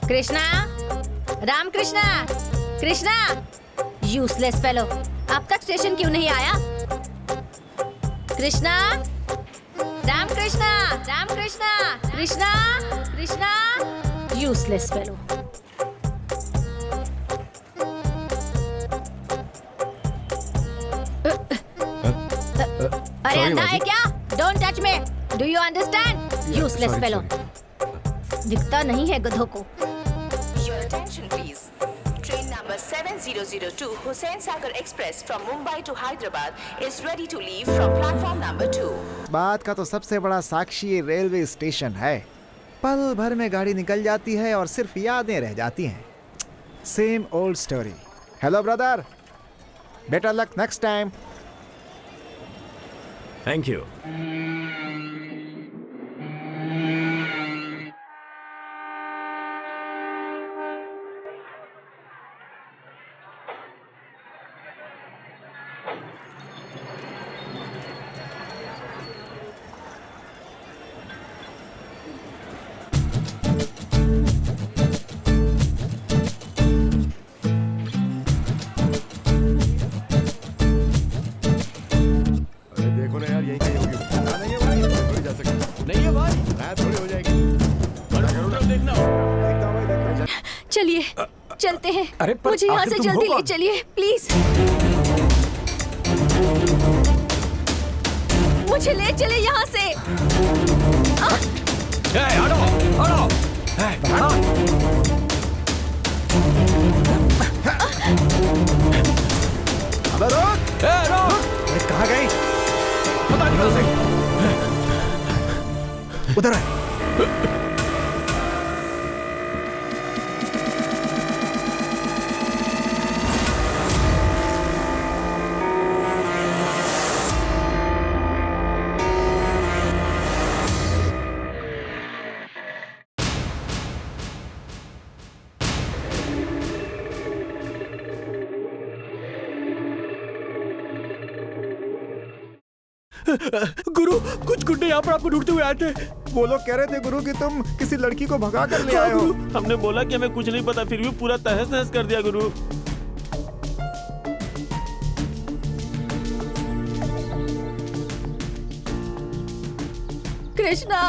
Krishna, Ram Krishna, Krishna, useless fellow, अब तक स्टेशन क्यों नहीं आया? Krishna, Ram Krishna, Ram Krishna, Krishna, Krishna, useless fellow. अरे अंधा है क्या? Don't touch me, do you understand? Useless fellow. दिखता नहीं है गधों को। Your attention please. Train number 7002 Hussain Sagar Express from Mumbai to Hyderabad is ready to leave from platform number 2. बात का तो सबसे बड़ा साक्षी रेलवे स्टेशन है। पल भर में गाड़ी निकल जाती है और सिर्फ यादें रह जाती हैं। Same old story. Hello brother, better luck next time. Thank you. चलिए चलते हैं। अरे पर मुझे यहाँ आखिर से तुम हो जल्दी ले कौन? चलिए प्लीज। मुझे ले चले यहाँ से। हटो, हटो। अबे रुक! अरे कहाँ गई? पता नहीं कहाँ से। उधर है। गुरु, कुछ गुंडे यहाँ पर आपको ढूंढते हुए आए थे। वो लोग कह रहे थे गुरु कि तुम किसी लड़की को भगा कर ले आए हो। हमने बोला कि हमें कुछ नहीं पता, फिर भी पूरा तहस नहस कर दिया गुरु। कृष्णा,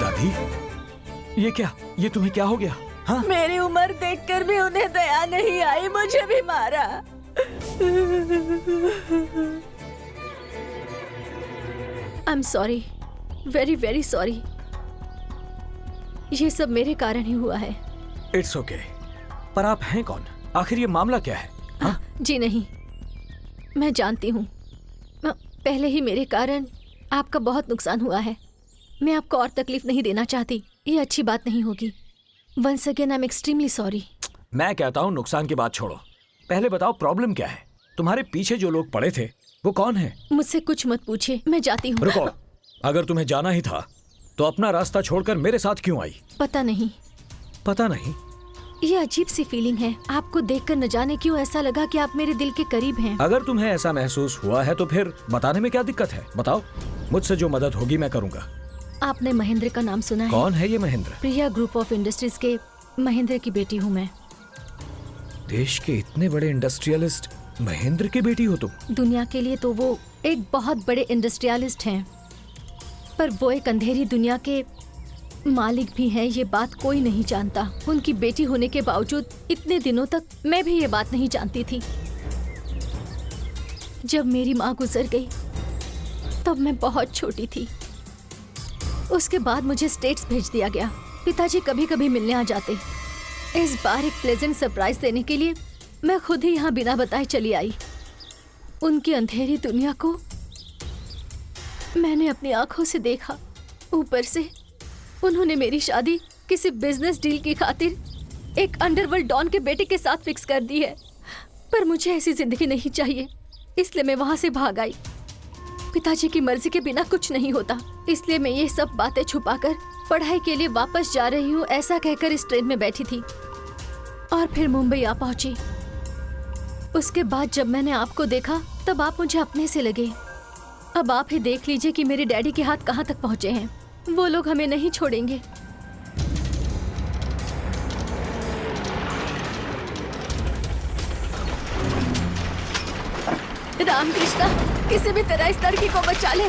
दादी, ये क्या? ये तुम्हें क्या हो गया? हाँ? मेरी उम्र देखकर भी उन्हें दया नहीं आई, मुझे भी मारा। I am sorry, very very sorry. ये सब मेरे कारण ही हुआ है। It's okay. पर आप हैं कौन? आखिर ये मामला क्या है? हाँ? जी नहीं, मैं जानती हूँ। पहले ही मेरे कारण आपका बहुत नुकसान हुआ है। मैं आपको और तकलीफ नहीं देना चाहती, ये अच्छी बात नहीं होगी। Once again I am extremely sorry. मैं कहता हूँ नुकसान की बात छोड़ो, पहले बताओ प्रॉब्लम क्या है? तुम्हारे पीछे जो लोग पड़े थे वो कौन है? मुझसे कुछ मत पूछिए, मैं जाती हूँ। रुको, अगर तुम्हें जाना ही था तो अपना रास्ता छोड़कर मेरे साथ क्यों आई? पता नहीं। पता नहीं? ये अजीब सी फीलिंग है। आपको देखकर न जाने क्यों ऐसा लगा कि आप मेरे दिल के करीब हैं। अगर तुम्हें ऐसा महसूस हुआ है तो फिर बताने में क्या दिक्कत है? बताओ, मुझसे जो मदद होगी मैं करूँगा। आपने महेंद्र का नाम सुना है? कौन है ये महेंद्र? प्रिया ग्रुप ऑफ इंडस्ट्रीज के महेंद्र की बेटी हूँ मैं। देश के इतने बड़े इंडस्ट्रियलिस्ट महेंद्र की बेटी हो तुम? दुनिया के लिए तो वो एक बहुत बड़े इंडस्ट्रियलिस्ट हैं, पर वो एक अंधेरी दुनिया के मालिक भी हैं, ये बात कोई नहीं जानता। उनकी बेटी होने के बावजूद इतने दिनों तक मैं भी ये बात नहीं जानती थी। जब मेरी माँ गुजर गई तब मैं बहुत छोटी थी। उसके बाद मुझे स्टेट्स भेज दिया गया। पिताजी कभी कभी मिलने आ जाते। इस बार एक प्लेजेंट सरप्राइज देने के लिए मैं खुद ही यहाँ बिना बताए चली आई। उनकी अंधेरी दुनिया को मैंने अपनी आंखों से देखा। ऊपर से उन्होंने मेरी शादी किसी बिजनेस डील की खातिर एक अंडरवर्ल्ड डॉन के बेटे के साथ फिक्स कर दी है। पर मुझे ऐसी जिंदगी नहीं चाहिए, इसलिए मैं वहां से भाग आई। पिताजी की मर्जी के बिना कुछ नहीं होता, इसलिए मैं ये सब बातें छुपाकर पढ़ाई के लिए वापस जा रही हूँ ऐसा कहकर इस ट्रेन में बैठी थी और फिर मुंबई आ पहुंची। उसके बाद जब मैंने आपको देखा तब आप मुझे अपने से लगे। अब आप ही देख लीजिए कि मेरे डैडी के हाथ कहाँ तक पहुँचे हैं। वो लोग हमें नहीं छोड़ेंगे। राम कृष्णा, किसी भी तरह इस लड़की को बचा ले।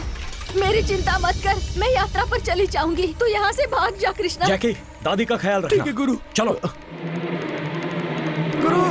मेरी चिंता मत कर, मैं यात्रा पर चली जाऊंगी। तू यहाँ से भाग जा कृष्णा। जैकी, दादी का ख्याल रखना। ठीक है गुरु। चलो। गुरु,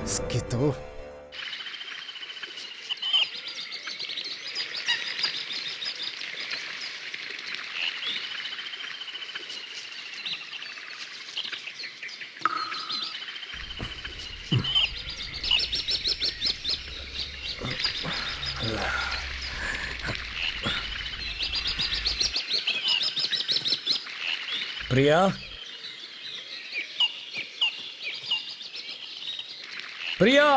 इसकी तो प्रिया, प्रिया,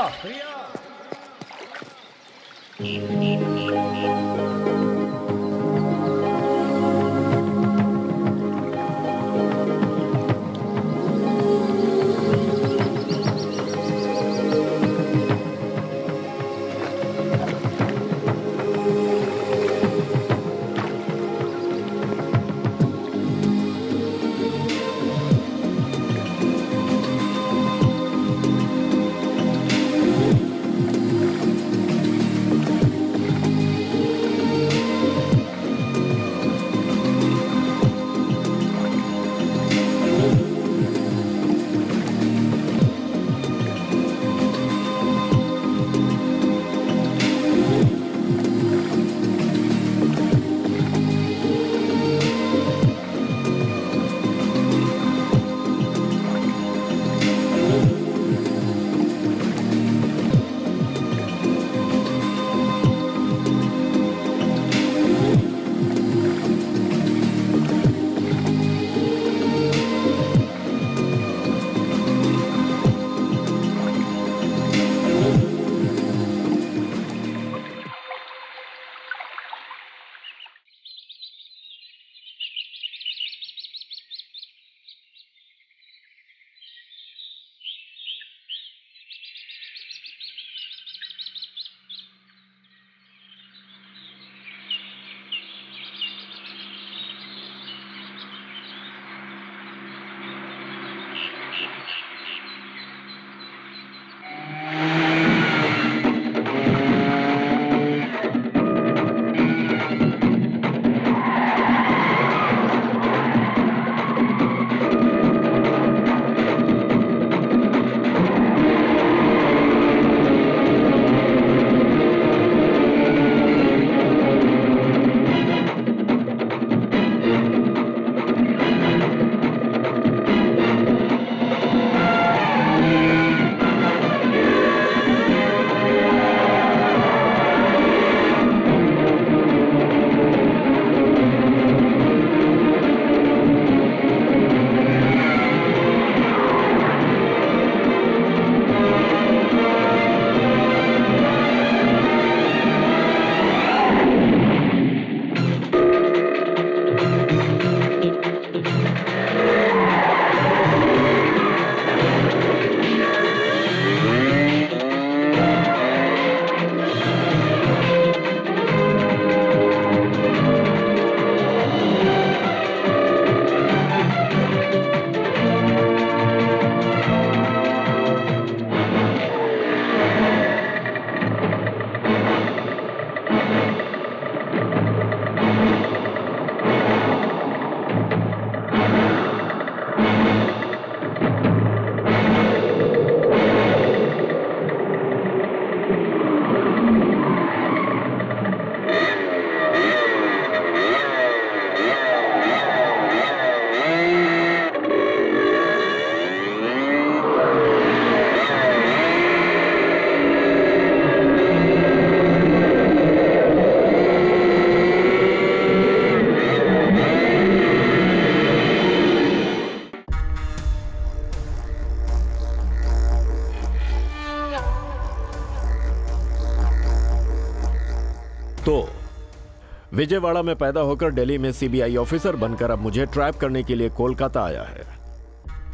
विजयवाड़ा में पैदा होकर दिल्ली में सीबीआई ऑफिसर बनकर अब मुझे ट्रैप करने के लिए कोलकाता आया है।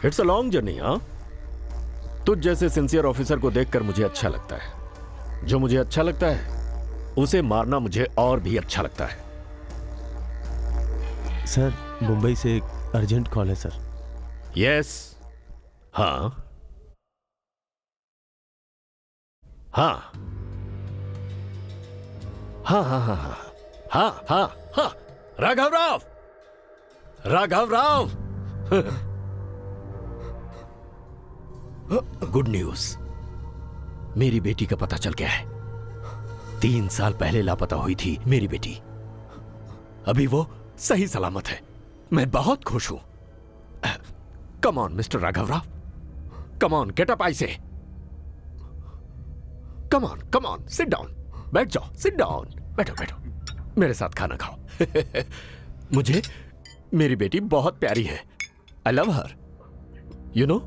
It's a long journey. हाँ, तुझ जैसे सिंसियर ऑफिसर को देखकर मुझे अच्छा लगता है। जो मुझे अच्छा लगता है उसे मारना मुझे और भी अच्छा लगता है। सर, मुंबई से एक अर्जेंट कॉल है सर। यस। हाँ हाँ हाँ हाँ हाँ हाँ हाँ हाँ हाँ, राघव राव, राघव राव। गुड न्यूज, मेरी बेटी का पता चल गया है। 3 साल पहले लापता हुई थी मेरी बेटी, अभी वो सही सलामत है। मैं बहुत खुश हूं। Come on mister Raghav Rao, come on, get up. I say come on, sit down, बैठ जाओ, सिट डाउन, बैठो बैठो, मेरे साथ खाना खाओ। मुझे मेरी बेटी बहुत प्यारी है। I love her. You know,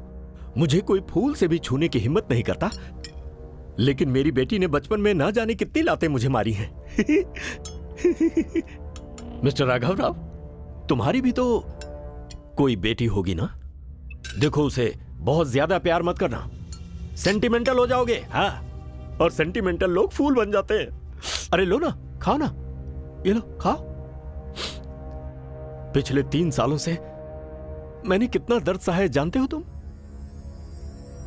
मुझे कोई फूल से भी छूने की हिम्मत नहीं करता, लेकिन मेरी बेटी ने बचपन में ना जाने कितनी लातें मुझे मारी हैं। मिस्टर राघव राव, तुम्हारी भी तो कोई बेटी होगी ना? देखो, उसे बहुत ज्यादा प्यार मत करना, सेंटिमेंटल हो जाओगे। हाँ, और सेंटिमेंटल लोग फूल बन जाते हैं। अरे लो ना, खाओ ना, ये लो खाओ। पिछले 3 सालों से मैंने कितना दर्द सहा है जानते हो तुम?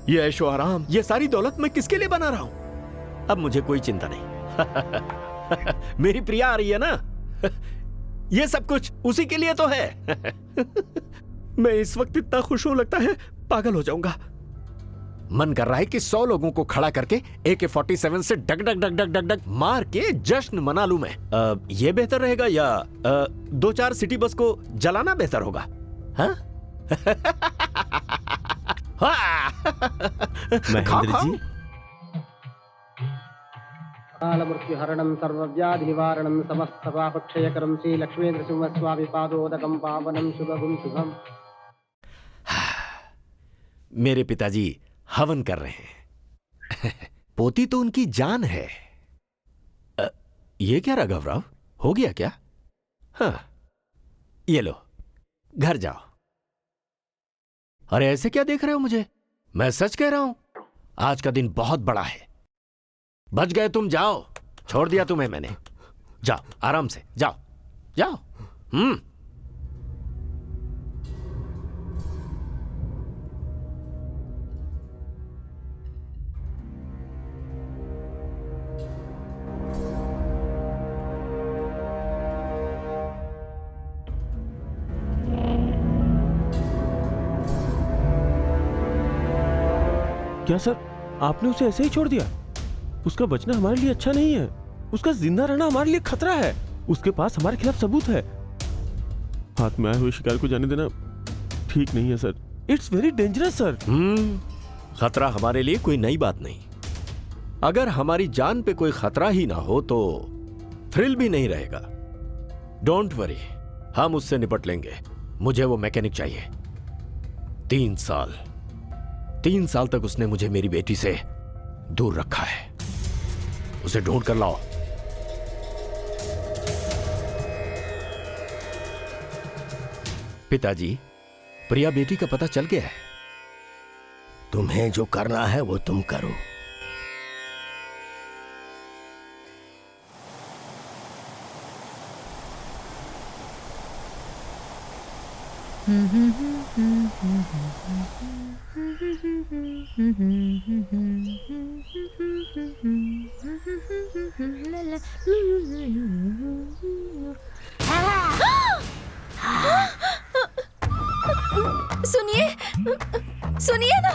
ये ऐशो आराम, ये सारी दौलत मैं किसके लिए बना रहा हूं? अब मुझे कोई चिंता नहीं। मेरी प्रिया आ रही है ना, ये सब कुछ उसी के लिए तो है। मैं इस वक्त इतना खुश हूं, लगता है पागल हो जाऊंगा। मन कर रहा है कि 100 लोगों को खड़ा करके AK-47 से डग डग डग डग डग डग मार के जश्न मना लूं मैं। ये बेहतर रहेगा या 2-4 सिटी बस को जलाना बेहतर होगा? हाँ? महेंद्र जी, कालमृत्युहरणं सर्वव्याधिनिवारणं समस्तपापक्षयकरं श्री लक्ष्मी नृसिंहस्वामी पादोदकं पावनं शुभगुं शुभम्। मेरे पिताजी हवन कर रहे हैं। पोती तो उनकी जान है। ये क्या राघव राव, हो गया क्या? हाँ, ये लो, घर जाओ। अरे ऐसे क्या देख रहे हो मुझे? मैं सच कह रहा हूं, आज का दिन बहुत बड़ा है। बच गए तुम, जाओ, छोड़ दिया तुम्हें मैंने। जाओ, आराम से जाओ, जाओ। क्या सर, आपने उसे ऐसे ही छोड़ दिया? उसका बचना हमारे लिए अच्छा नहीं है। उसका जिंदा रहना हमारे लिए खतरा है। उसके पास हमारे खिलाफ सबूत है। हाथ में आए हुए शिकार को जाने देना ठीक नहीं है sir. It's very dangerous sir. खतरा हमारे लिए कोई नई बात नहीं। अगर हमारी जान पे कोई खतरा ही ना हो तो थ्रिल भी नहीं रहेगा। डोंट वरी, हम उससे निपट लेंगे। मुझे वो मैकेनिक चाहिए। 3 साल तक उसने मुझे मेरी बेटी से दूर रखा है। उसे ढूंढ कर लाओ। पिताजी, प्रिया बेटी का पता चल गया है। तुम्हें जो करना है वो तुम करो। सुनिए, सुनिए ना,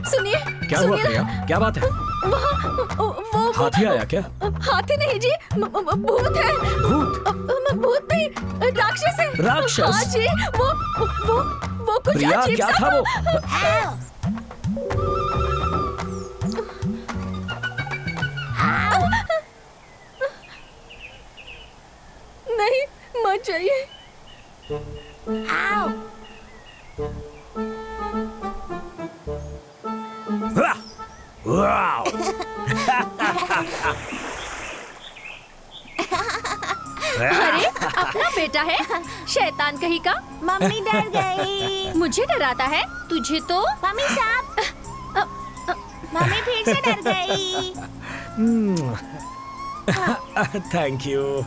सुनिए। क्या हुआ प्रिया? क्या बात है? वो हाथी आया क्या? हाथी नहीं जी, भूत है। भूत नहीं, राक्षस है। राक्षस? हाँ जी, वो कुछ प्रिया, अजीब क्या सा था वो? नहीं, मत जाइए। अरे अपना बेटा है, शैतान कहीं का। मम्मी डर गई। मुझे डराता है, तुझे तो। मम्मी साहब, मम्मी फिर से डर गई। Thank you.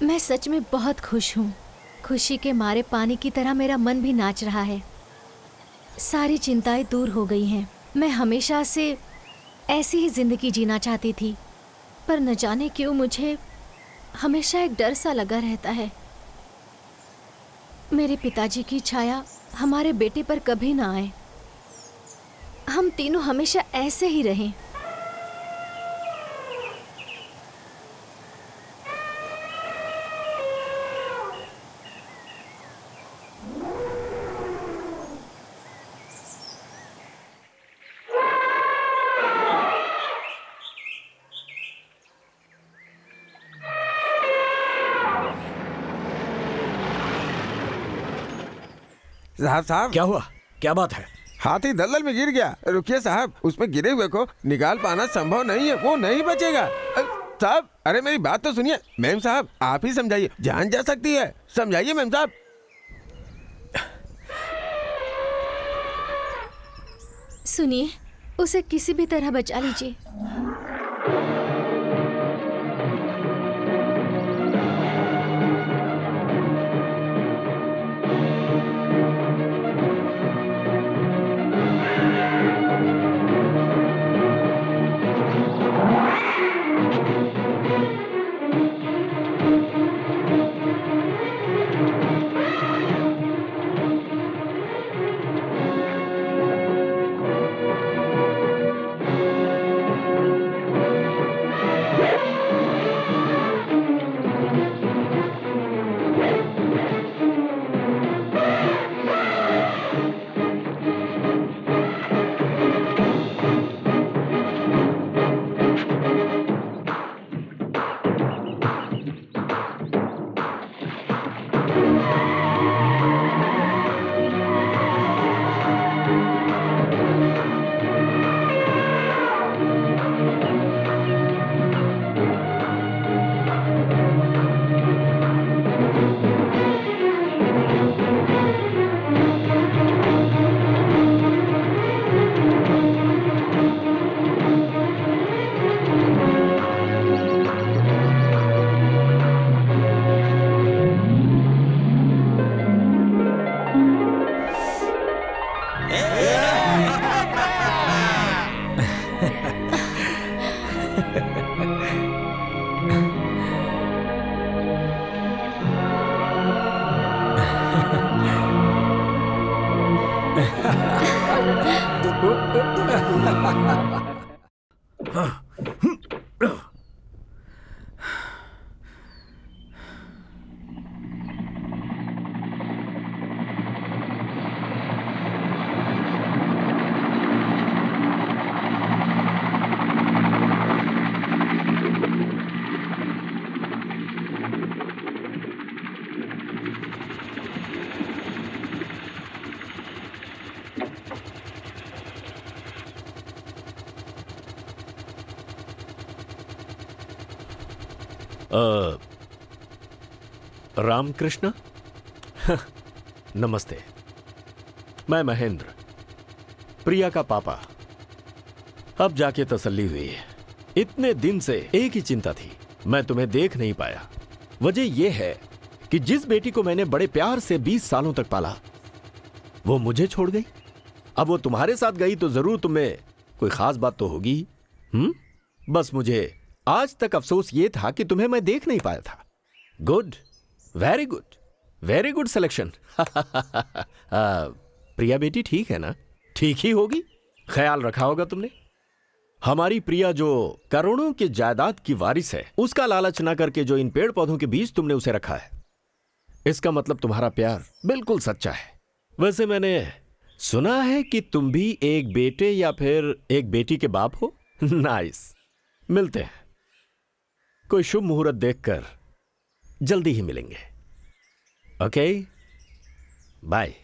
मैं सच में बहुत खुश हूँ। खुशी के मारे पानी की तरह मेरा मन भी नाच रहा है। सारी चिंताएं दूर हो गई हैं। मैं हमेशा से ऐसी ही जिंदगी जीना चाहती थी, पर न जाने क्यों मुझे हमेशा एक डर सा लगा रहता है। मेरे पिताजी की छाया हमारे बेटे पर कभी ना आए। हम तीनों हमेशा ऐसे ही रहें। साहब क्या हुआ? क्या बात है? हाथी दलदल में गिर गया। रुकिए साहब, उसमें गिरे हुए को निकाल पाना संभव नहीं है, वो नहीं बचेगा। साहब, अरे मेरी बात तो सुनिए। मैम साहब, आप ही समझाइए, जान जा सकती है। समझाइए मैम साहब। सुनिए, उसे किसी भी तरह बचा लीजिए। रामकृष्ण। नमस्ते, मैं महेंद्र, प्रिया का पापा। अब जाके तसल्ली हुई है। इतने दिन से एक ही चिंता थी, मैं तुम्हें देख नहीं पाया। वजह यह है कि जिस बेटी को मैंने बड़े प्यार से 20 सालों तक पाला, वो मुझे छोड़ गई। अब वो तुम्हारे साथ गई तो जरूर तुम्हें कोई खास बात तो होगी। बस मुझे आज तक अफसोस ये था कि तुम्हें मैं देख नहीं पाया था। Good, very good, very good selection. Priya बेटी ठीक है ना? ठीक ही होगी, ख्याल रखा होगा तुमने। हमारी प्रिया जो करोड़ों की जायदाद की वारिस है, उसका लालच ना करके जो इन पेड़ पौधों के बीच तुमने उसे रखा है, इसका मतलब तुम्हारा प्यार बिल्कुल सच्चा है। वैसे मैंने सुना है कि तुम भी एक बेटे या फिर एक बेटी के बाप हो। नाइस, मिलते हैं, कोई शुभ मुहूर्त देखकर जल्दी ही मिलेंगे। Okay, bye.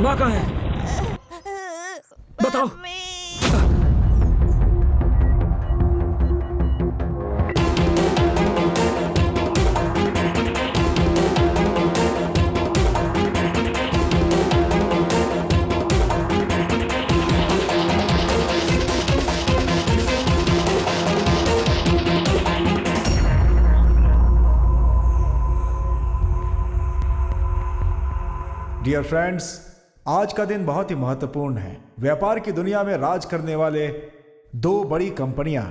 माँ कहाँ है? बताओ। डियर फ्रेंड्स, आज का दिन बहुत ही महत्वपूर्ण है। व्यापार की दुनिया में राज करने वाले दो बड़ी कंपनियां,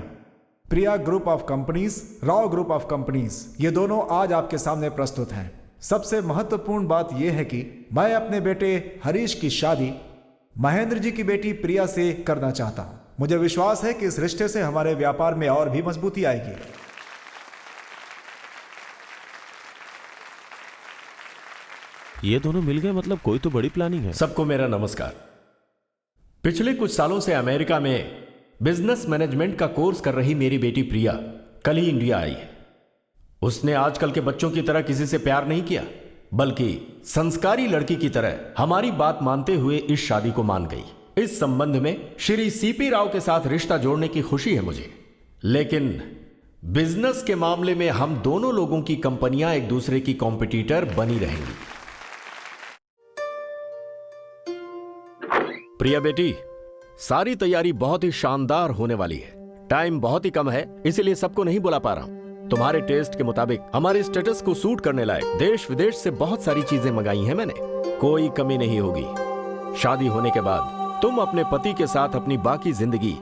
Priya group of companies, Rao group of companies, ये दोनों आज आपके सामने प्रस्तुत हैं। सबसे महत्वपूर्ण बात यह है कि मैं अपने बेटे हरीश की शादी महेंद्र जी की बेटी प्रिया से करना चाहता हूं। मुझे विश्वास है कि इस रिश्ते से हमारे व्यापार में और भी मजबूती आएगी। ये दोनों मिल गए, मतलब कोई तो बड़ी प्लानिंग है। सबको मेरा नमस्कार। पिछले कुछ सालों से अमेरिका में बिजनेस मैनेजमेंट का कोर्स कर रही मेरी बेटी प्रिया कल ही इंडिया आई है। उसने आजकल के बच्चों की तरह किसी से प्यार नहीं किया, बल्कि संस्कारी लड़की की तरह हमारी बात मानते हुए इस शादी को मान गई। इस संबंध में श्री सीपी राव के साथ रिश्ता जोड़ने की खुशी है मुझे, लेकिन बिजनेस के मामले में हम दोनों लोगों की कंपनियां एक दूसरे की कॉम्पिटिटर बनी रहेंगी। प्रिया बेटी, सारी तैयारी बहुत ही शानदार होने वाली है। टाइम बहुत ही कम है, इसीलिए सबको नहीं बुला पा रहा हूं। तुम्हारे टेस्ट के मुताबिक हमारे स्टेटस को सूट करने लायक देश विदेश से बहुत सारी चीजें मंगाई हैं मैंने, कोई कमी नहीं होगी। शादी होने के बाद तुम अपने पति के साथ अपनी बाकी जिंदगी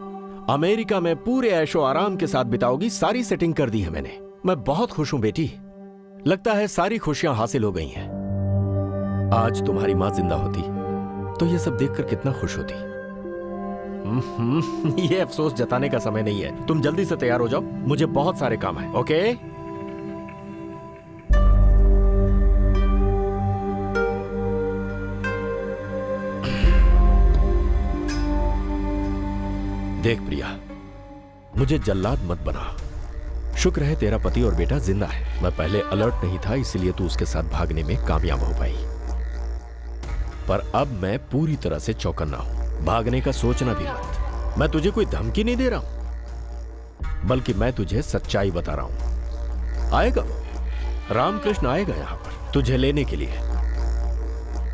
अमेरिका में पूरे ऐशो आराम के साथ बिताओगी। सारी सेटिंग कर दी है मैंने। मैं बहुत खुश हूं बेटी, लगता है सारी खुशियां हासिल हो गई हैं। आज तुम्हारी मां जिंदा होती तो ये सब देखकर कितना खुश होती। ये अफसोस जताने का समय नहीं है। तुम जल्दी से तैयार हो जाओ, मुझे बहुत सारे काम है। ओके? देख प्रिया, मुझे जल्लाद मत बना। शुक्र है तेरा पति और बेटा जिंदा है। मैं पहले अलर्ट नहीं था, इसलिए तू उसके साथ भागने में कामयाब हो पाई। पर अब मैं पूरी तरह से चौकन्ना हूं। भागने का सोचना भी मत। मैं तुझे कोई धमकी नहीं दे रहा हूं, बल्कि मैं तुझे सच्चाई बता रहा हूं। आएगा वो, रामकृष्ण आएगा यहां पर तुझे लेने के लिए,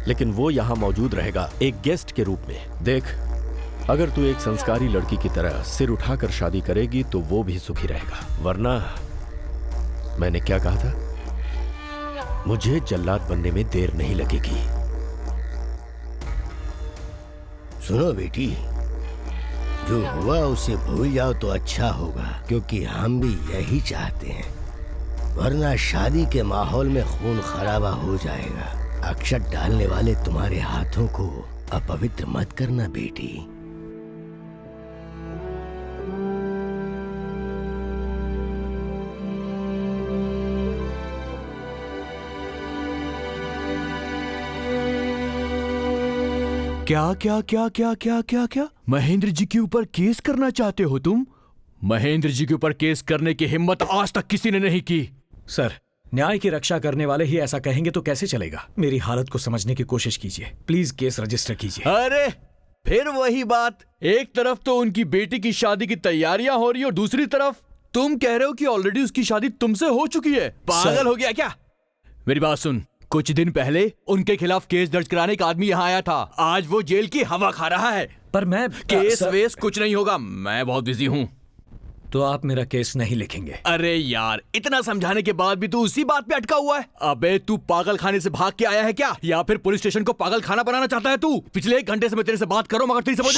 लेकिन वो यहां मौजूद रहेगा एक गेस्ट के रूप में। देख, अगर तू एक संस्कारी लड़की की तरह सिर उठाकर शादी करेगी तो वो भी सुखी रहेगा, वरना मैंने क्या कहा था, मुझे जल्लाद बनने में देर नहीं लगेगी। सुनो बेटी, जो हुआ उसे भूल जाओ तो अच्छा होगा, क्योंकि हम भी यही चाहते हैं, वरना शादी के माहौल में खून खराबा हो जाएगा। अक्षत डालने वाले तुम्हारे हाथों को अपवित्र मत करना बेटी। क्या क्या क्या क्या क्या क्या क्या महेंद्र जी के ऊपर केस करना चाहते हो तुम? महेंद्र जी के ऊपर केस करने की हिम्मत आज तक किसी ने नहीं की। सर, न्याय की रक्षा करने वाले ही ऐसा कहेंगे तो कैसे चलेगा? मेरी हालत को समझने की कोशिश कीजिए, प्लीज केस रजिस्टर कीजिए। अरे फिर वही बात, एक तरफ तो उनकी बेटी की शादी की तैयारियां हो रही है और दूसरी तरफ तुम कह रहे हो कि ऑलरेडी उसकी शादी तुमसे हो चुकी है। पागल हो गया क्या? मेरी बात सुन, कुछ दिन पहले उनके खिलाफ केस दर्ज कराने एक आदमी यहाँ आया था, आज वो जेल की हवा खा रहा है। पर मैं केस वेस कुछ नहीं होगा, मैं बहुत बिजी हूँ। तो आप मेरा केस नहीं लिखेंगे? अरे यार, इतना समझाने के बाद भी तू उसी बात पे अटका हुआ है। अबे तू पागल खाने से भाग के आया है क्या, या फिर पुलिस स्टेशन को पागल खाना बनाना चाहता है तू? पिछले 1 घंटे से मैं तेरे से बात कर रहा हूं, मगर तेरी समझ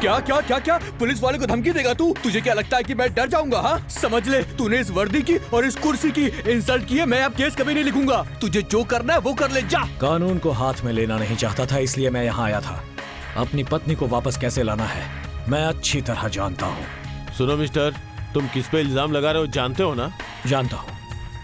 क्या क्या क्या क्या पुलिस वाले को धमकी देगा तू? तुझे क्या लगता है कि मैं डर जाऊंगा? हाँ, समझ ले, तूने इस वर्दी की और इस कुर्सी की इंसल्ट की है। मैं अब केस कभी नहीं लिखूंगा, तुझे जो करना है वो कर ले, जा। कानून को हाथ में लेना नहीं चाहता था, इसलिए मैं यहाँ आया था। अपनी पत्नी को वापस कैसे लाना है मैं अच्छी तरह जानता हूँ। सुनो मिस्टर, तुम किस पे इल्जाम लगा रहे हो जानते हो ना? जानता हूँ।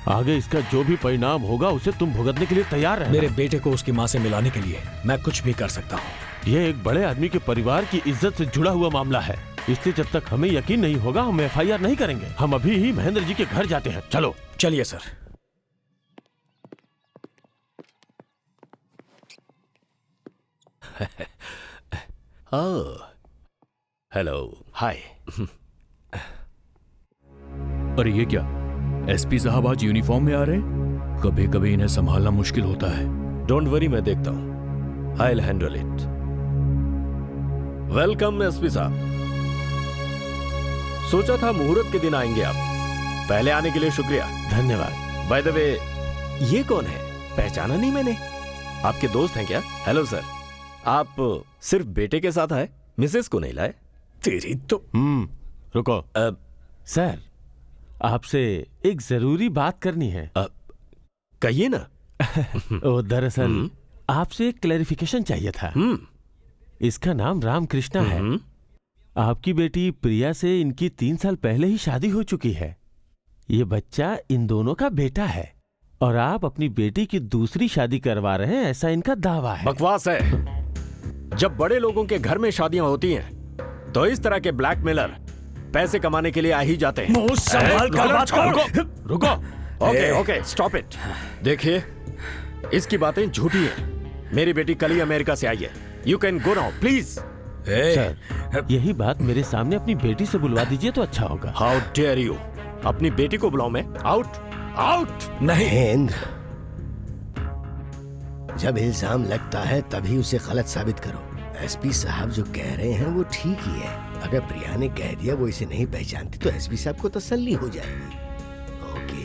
आगे इसका जो भी परिणाम होगा उसे तुम भुगतने के लिए तैयार रहना। मेरे बेटे को उसकी माँ से मिलाने के लिए मैं कुछ भी कर सकता हूँ। यह एक बड़े आदमी के परिवार की इज्जत से जुड़ा हुआ मामला है, इसलिए जब तक हमें यकीन नहीं होगा हम FIR नहीं करेंगे। हम अभी ही महेंद्र जी के घर जाते हैं। चलो। चलिए सर। हेलो, हाय। अरे ये क्या, SP साहब आज यूनिफॉर्म में आ रहे हैं? कभी कभी इन्हें संभालना मुश्किल होता है। डोंट वरी, मैं देखता हूं। I will handle it. Welcome SP साहब। सोचा था मुहूर्त के दिन आएंगे आप, पहले आने के लिए शुक्रिया। धन्यवाद। बाय द वे, ये कौन है? पहचाना नहीं मैंने। आपके दोस्त हैं क्या? हेलो सर, आप सिर्फ बेटे के साथ आए, मिसेस को नहीं लाए? तेरी तो। रुको। सर, आपसे एक जरूरी बात करनी है। कहिए ना। ओ, दरअसल आपसे एक क्लैरिफिकेशन चाहिए था। इसका नाम रामकृष्णा है। आपकी बेटी प्रिया से इनकी 3 साल पहले ही शादी हो चुकी है। ये बच्चा इन दोनों का बेटा है और आप अपनी बेटी की दूसरी शादी करवा रहे हैं, ऐसा इनका दावा है। बकवास है। जब बड़े लोगों के घर में शादियां होती हैं तो इस तरह के ब्लैकमेलर पैसे कमाने के लिए आ ही जाते हैं। रुको। Okay, stop it. देखिए, इसकी बातें झूठी हैं। मेरी बेटी कल ही अमेरिका से आई है। You can go now please. Sir, यही बात मेरे सामने अपनी बेटी से बुलवा दीजिए तो अच्छा होगा। हाउ डेयर यू, अपनी बेटी को बुलाऊं मैं? Out, out. नहीं, जब इल्जाम लगता है तभी उसे गलत साबित करो। SP साहब जो कह रहे हैं वो ठीक ही है। अगर प्रिया ने कह दिया वो इसे नहीं पहचानती तो SP साहब को तसल्ली हो जाएगी। ओके।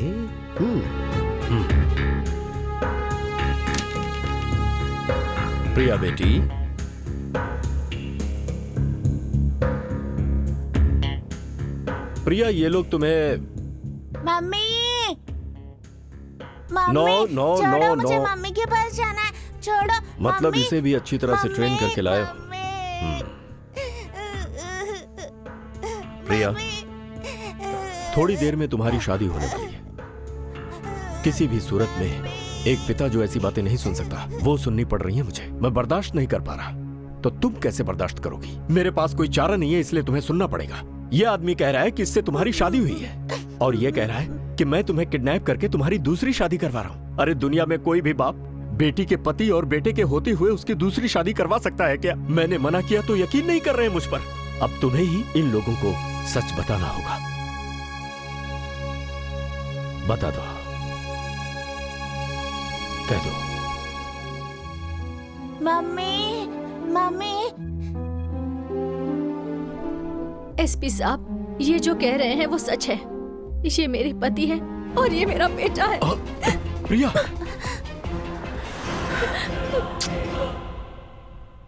प्रिया बेटी, प्रिया, ये लोग तुम्हें। मम्मी, नो नो नो मुझे नो, मम्मी के पास जाना है, छोड़ो। मतलब मम्मी, इसे भी अच्छी तरह से ट्रेन करके लाए हो। प्रिया, थोड़ी देर में तुम्हारी शादी होने वाली है। किसी भी सूरत में एक पिता जो ऐसी बातें नहीं सुन सकता, वो सुननी पड़ रही है मुझे। मैं बर्दाश्त नहीं कर पा रहा, तो तुम कैसे बर्दाश्त करोगी? मेरे पास कोई चारा नहीं है, इसलिए तुम्हें सुनना पड़ेगा। यह आदमी कह रहा है कि इससे तुम्हारी शादी हुई है और यह कह रहा है कि मैं तुम्हें किडनैप करके तुम्हारी दूसरी शादी करवा रहा हूं। अरे दुनिया में कोई भी बाप बेटी के पति और बेटे के होते हुए उसकी दूसरी शादी करवा सकता है क्या? मैंने मना किया तो यकीन नहीं कर रहे हैं मुझ पर। अब तुम्हें ही इन लोगों को सच बताना होगा। बता दो, कह दो। मम्मी, मम्मी, एसपी साहब, ये जो कह रहे हैं वो सच है। ये मेरे पति है और ये मेरा बेटा है। प्रिया,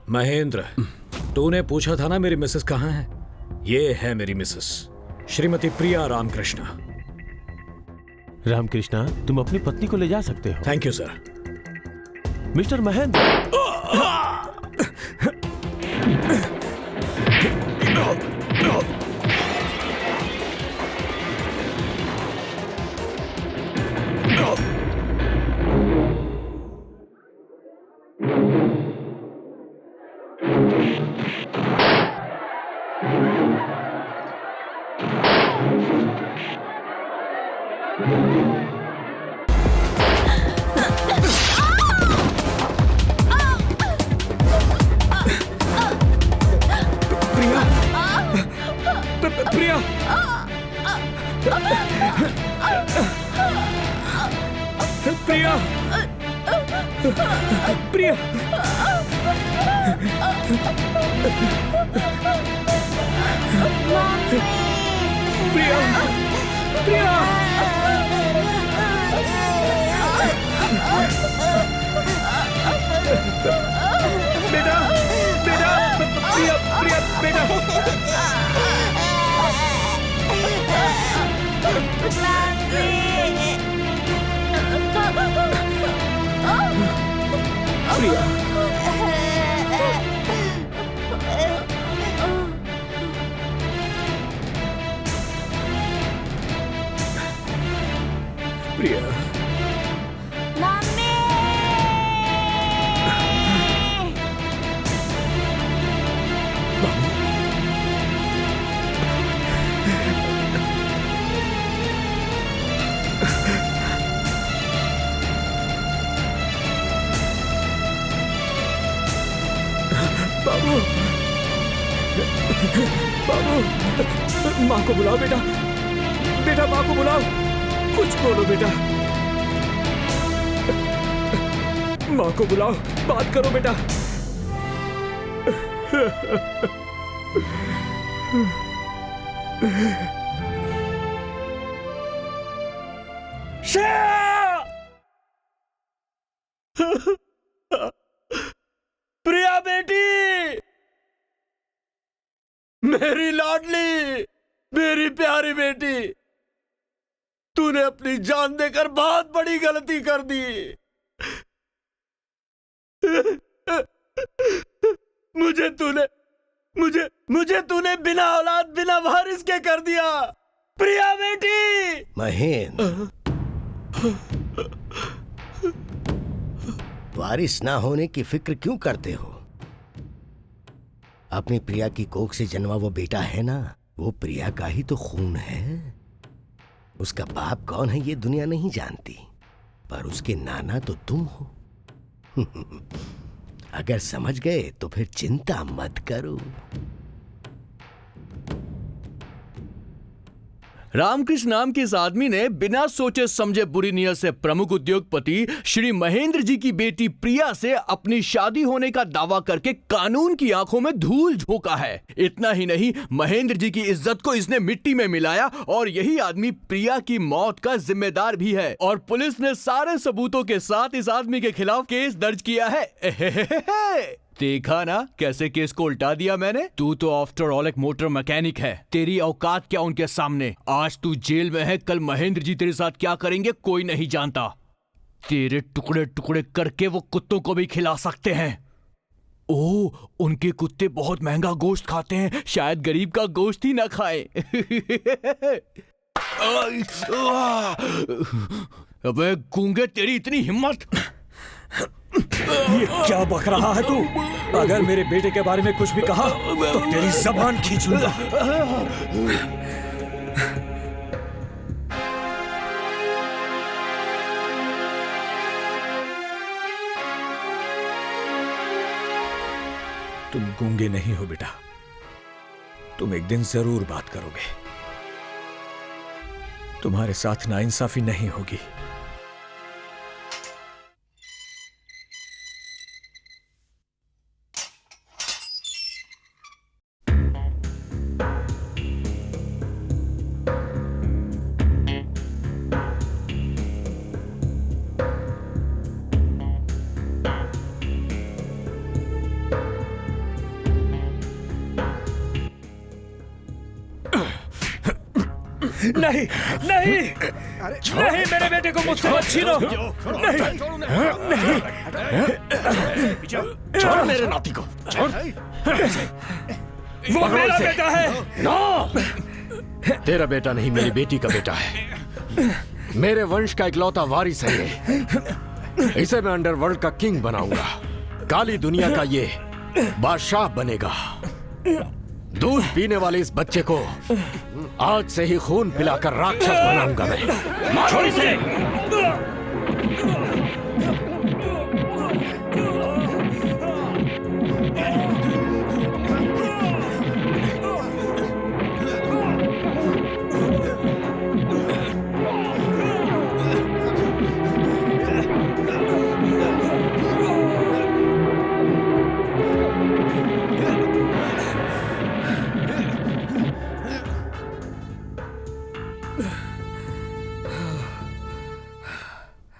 महेंद्र, तूने पूछा था ना मेरी मिसेस कहाँ है? ये है मेरी मिसेस, श्रीमती प्रिया रामकृष्णा। रामकृष्णा, तुम अपनी पत्नी को ले जा सकते हो। Thank you sir. Mister Mahendra, Priya, Priya, Priya, Priya, Priya, बेटा, बेटा, प्रिया, प्रिया, बेटा, प्रिया, प्रिया, मम्मी, बाबू, बाबू, माँ को बुलाओ बेटा, बेटा माँ को बुलाओ, कुछ बोलो बेटा, माँ को बुलाओ, बात करो बेटा। प्रिया बेटी, मेरी लाडली, मेरी प्यारी बेटी, तूने अपनी जान देकर बहुत बड़ी गलती कर दी। मुझे तूने बिना औलाद, बिना वारिस के कर दिया। प्रिया बेटी। महेंद्र, वारिस ना होने की फिक्र क्यों करते हो? अपनी प्रिया की कोख से जन्मा वो बेटा है ना, वो प्रिया का ही तो खून है। उसका बाप कौन है ये दुनिया नहीं जानती, पर उसके नाना तो तुम हो। अगर समझ गए तो फिर चिंता मत करो। रामकृष्ण नाम के इस आदमी ने बिना सोचे समझे बुरी नीयत से प्रमुख उद्योगपति श्री महेंद्र जी की बेटी प्रिया से अपनी शादी होने का दावा करके कानून की आंखों में धूल झोंका है। इतना ही नहीं, महेंद्र जी की इज्जत को इसने मिट्टी में मिलाया और यही आदमी प्रिया की मौत का जिम्मेदार भी है। और पुलिस ने सारे सबूतों के साथ इस आदमी के खिलाफ केस दर्ज किया है। देखा ना कैसे केस को उल्टा दिया मैंने। तू तो आफ्टर ऑल एक मोटर मैकेनिक है, तेरी औकात क्या उनके सामने। आज तू जेल में है, कल महेंद्र जी तेरे साथ क्या करेंगे कोई नहीं जानता। तेरे टुकड़े टुकड़े करके वो कुत्तों को भी खिला सकते हैं। ओह, उनके कुत्ते बहुत महंगा गोश्त खाते हैं, शायद गरीब का गोश्त ही ना खाए। अबे गूंगे, तेरी इतनी हिम्मत। ये क्या बक रहा है तू? अगर मेरे बेटे के बारे में कुछ भी कहा तो तेरी जबान खींच लूंगा। तुम गूंगे नहीं हो बेटा, तुम एक दिन जरूर बात करोगे। तुम्हारे साथ नाइंसाफी नहीं होगी। नहीं नहीं नहीं, मेरे बेटे को मुझसे मत छीनो। नहीं छोड़ मेरे नाती को, छोड़। वो मेरा बेटा है। नो, तेरा बेटा नहीं, मेरी बेटी का बेटा है। मेरे वंश का इकलौता वारिस है ये। इसे मैं अंडरवर्ल्ड का किंग बनाऊंगा। काली दुनिया का ये बादशाह बनेगा। दूध पीने वाले इस बच्चे को आज से ही खून पिलाकर राक्षस बनाऊंगा मैं। मारो इसे।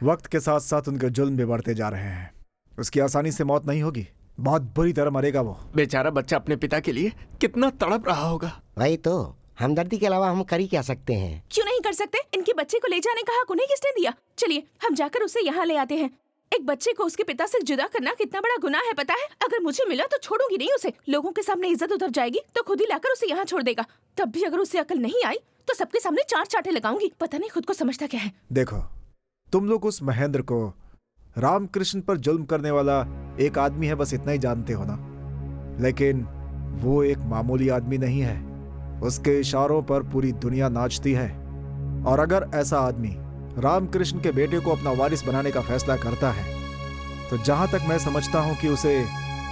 वक्त के साथ साथ उनके जुल्म भी बढ़ते जा रहे हैं। उसकी आसानी से मौत नहीं होगी, बहुत बुरी तरह मरेगा वो। बेचारा बच्चा अपने पिता के लिए कितना तड़प रहा होगा। वही तो, हमदर्दी के अलावा हम कर ही क्या सकते हैं? क्यों नहीं कर सकते? इनके बच्चे को ले जाने का हक उन्हें किसने दिया? चलिए हम जाकर उसे यहाँ ले आते हैं। एक बच्चे को उसके पिता से जुदा करना कितना बड़ा गुनाह है पता है? अगर मुझे मिला तो छोड़ूंगी नहीं उसे। लोगों के सामने इज्जत उतर जाएगी तो खुद ही लाकर उसे यहाँ छोड़ देगा। तब भी अगर उसे अकल नहीं आई तो सबके सामने 4 चांटे लगाऊंगी। पता नहीं खुद को समझता क्या है। देखो, तुम लोग उस महेंद्र को रामकृष्ण पर जुल्म करने वाला एक आदमी है, बस इतना ही जानते हो ना। लेकिन वो एक मामूली आदमी नहीं है। उसके इशारों पर पूरी दुनिया नाचती है। और अगर ऐसा आदमी रामकृष्ण के बेटे को अपना वारिस बनाने का फैसला करता है तो जहां तक मैं समझता हूं कि उसे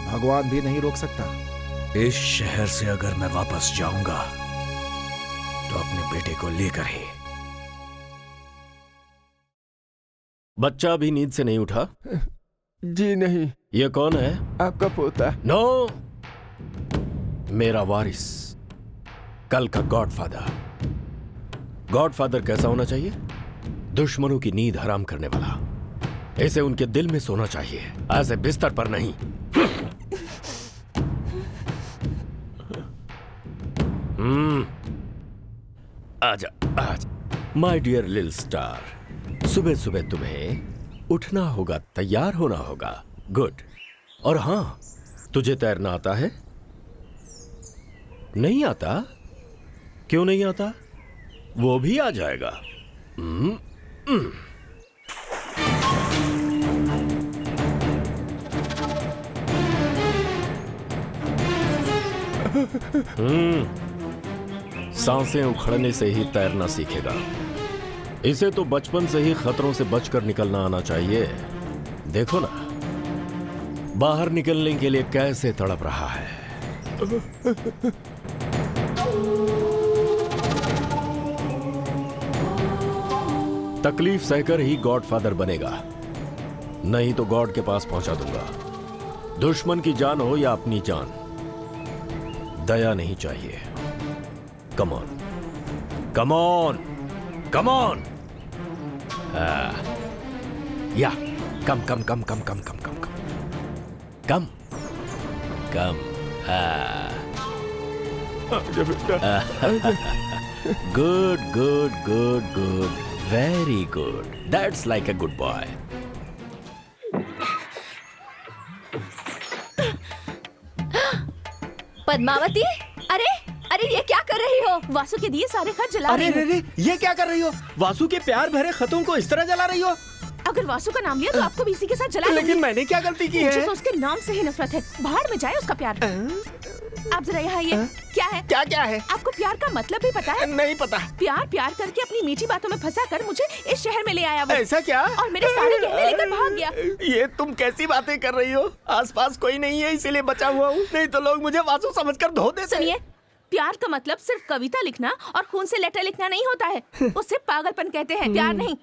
भगवान भी नहीं रोक सकता। इस शहर से अगर मैं वापस जाऊंगा तो अपने बेटे को लेकर ही। बच्चा अभी नींद से नहीं उठा? जी नहीं। ये कौन है? आपका पोता। नो, मेरा वारिस, कल का गॉडफादर। गॉडफादर कैसा होना चाहिए? दुश्मनों की नींद हराम करने वाला। इसे उनके दिल में सोना चाहिए, ऐसे बिस्तर पर नहीं। आजा आजा माय डियर लिटिल स्टार। सुबह सुबह तुम्हें उठना होगा, तैयार होना होगा। गुड। और हां, तुझे तैरना आता है? नहीं आता? क्यों नहीं आता? वो भी आ जाएगा। सांसें उखड़ने से ही तैरना सीखेगा। इसे तो बचपन से ही खतरों से बचकर निकलना आना चाहिए। देखो ना, बाहर निकलने के लिए कैसे तड़प रहा है। तकलीफ सहकर ही गॉडफादर बनेगा, नहीं तो गॉड के पास पहुंचा दूंगा। दुश्मन की जान हो या अपनी जान, दया नहीं चाहिए। Come on, come on, come on. या come come come come come come come come come. Good good good good, very good. That's like a good boy. Padmavati, अरे अरे ये क्या कर रही हो? वासु के दिए सारे खत जला अरे रही हो। ये क्या कर रही हो? वासु के प्यार भरे खतों को इस तरह जला रही हो? अगर वासु का नाम लिया तो आपको भी इसी के साथ जला दूंगी। लेकिन मैंने क्या गलती की है? मुझे तो उसके नाम से ही नफरत है। भाड़ में जाए उसका प्यार। आप जरा यहाँ आइए। क्या है? क्या क्या है? आपको प्यार का मतलब भी पता है? नहीं पता। प्यार प्यार करके अपनी मीठी बातों में फंसा कर मुझे इस शहर में ले आया वो। ऐसा क्या? और मेरे सारे गहने लेकर भाग गया। ये तुम कैसी बातें कर रही हो? आसपास कोई नहीं है इसीलिए बचा हुआ हूँ, नहीं तो लोग मुझे वासु समझकर धो देते। सुनिए, प्यार का मतलब सिर्फ कविता लिखना और खून से लेटर लिखना नहीं होता है। उसे पागलपन कहते हैं, प्यार नहीं।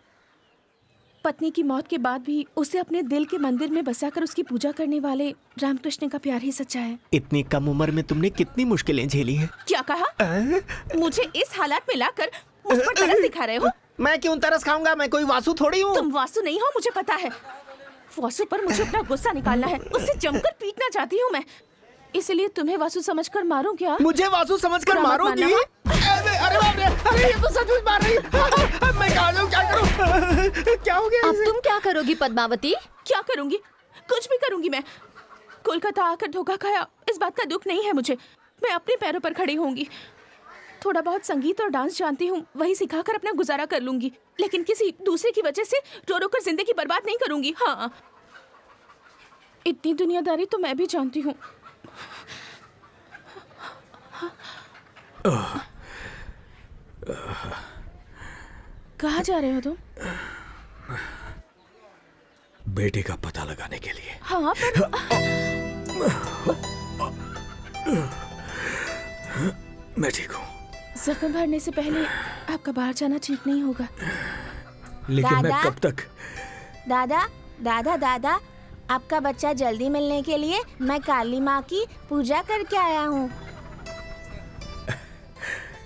पत्नी की मौत के बाद भी उसे अपने दिल के मंदिर में बसाकर उसकी पूजा करने वाले रामकृष्ण का प्यार ही सच्चा है। इतनी कम उम्र में तुमने कितनी मुश्किलें झेली हैं। क्या कहा? मुझे इस हालात में लाकर मुझ पर तरस दिखा रहे हो? मैं क्यों तरस खाऊंगा? मैं कोई वासु थोड़ी हूँ। तुम वासु नहीं हो, मुझे पता है। वासु पर मुझे अपना गुस्सा निकालना है। उससे जमकर पीटना चाहती हूँ मैं। इसलिए तुम्हें वासु समझकर मारूं क्या? मुझे वासु समझकर बुरा मत मारोगी? मानना। अरे बाप रे, अरे ये तो सचमुच मार रही है। मैं क्या करूं? क्या हो गया अब इसे? तुम क्या करोगी पद्मावती? क्या करूंगी? कुछ भी करूंगी मैं। कोलकाता आकर धोखा खाया, इस बात का दुख नहीं है मुझे। मैं अपने पैरों पर खड़ी होंगी। थोड़ा बहुत संगीत और डांस जानती हूँ, वही सिखाकर अपना गुजारा कर लूंगी, लेकिन किसी दूसरे की वजह से रो रो कर जिंदगी बर्बाद नहीं करूंगी। हाँ, इतनी दुनियादारी तो मैं भी जानती हूँ। कहाँ जा रहे हो तुम? बेटे का पता लगाने के लिए। हाँ, पर मैं ठीक हूँ, जख्म भरने से पहले आपका बाहर जाना ठीक नहीं होगा। लेकिन मैं दादा? कब तक? दादा दादा दादा, आपका बच्चा जल्दी मिलने के लिए मैं काली माँ की पूजा करके आया हूँ।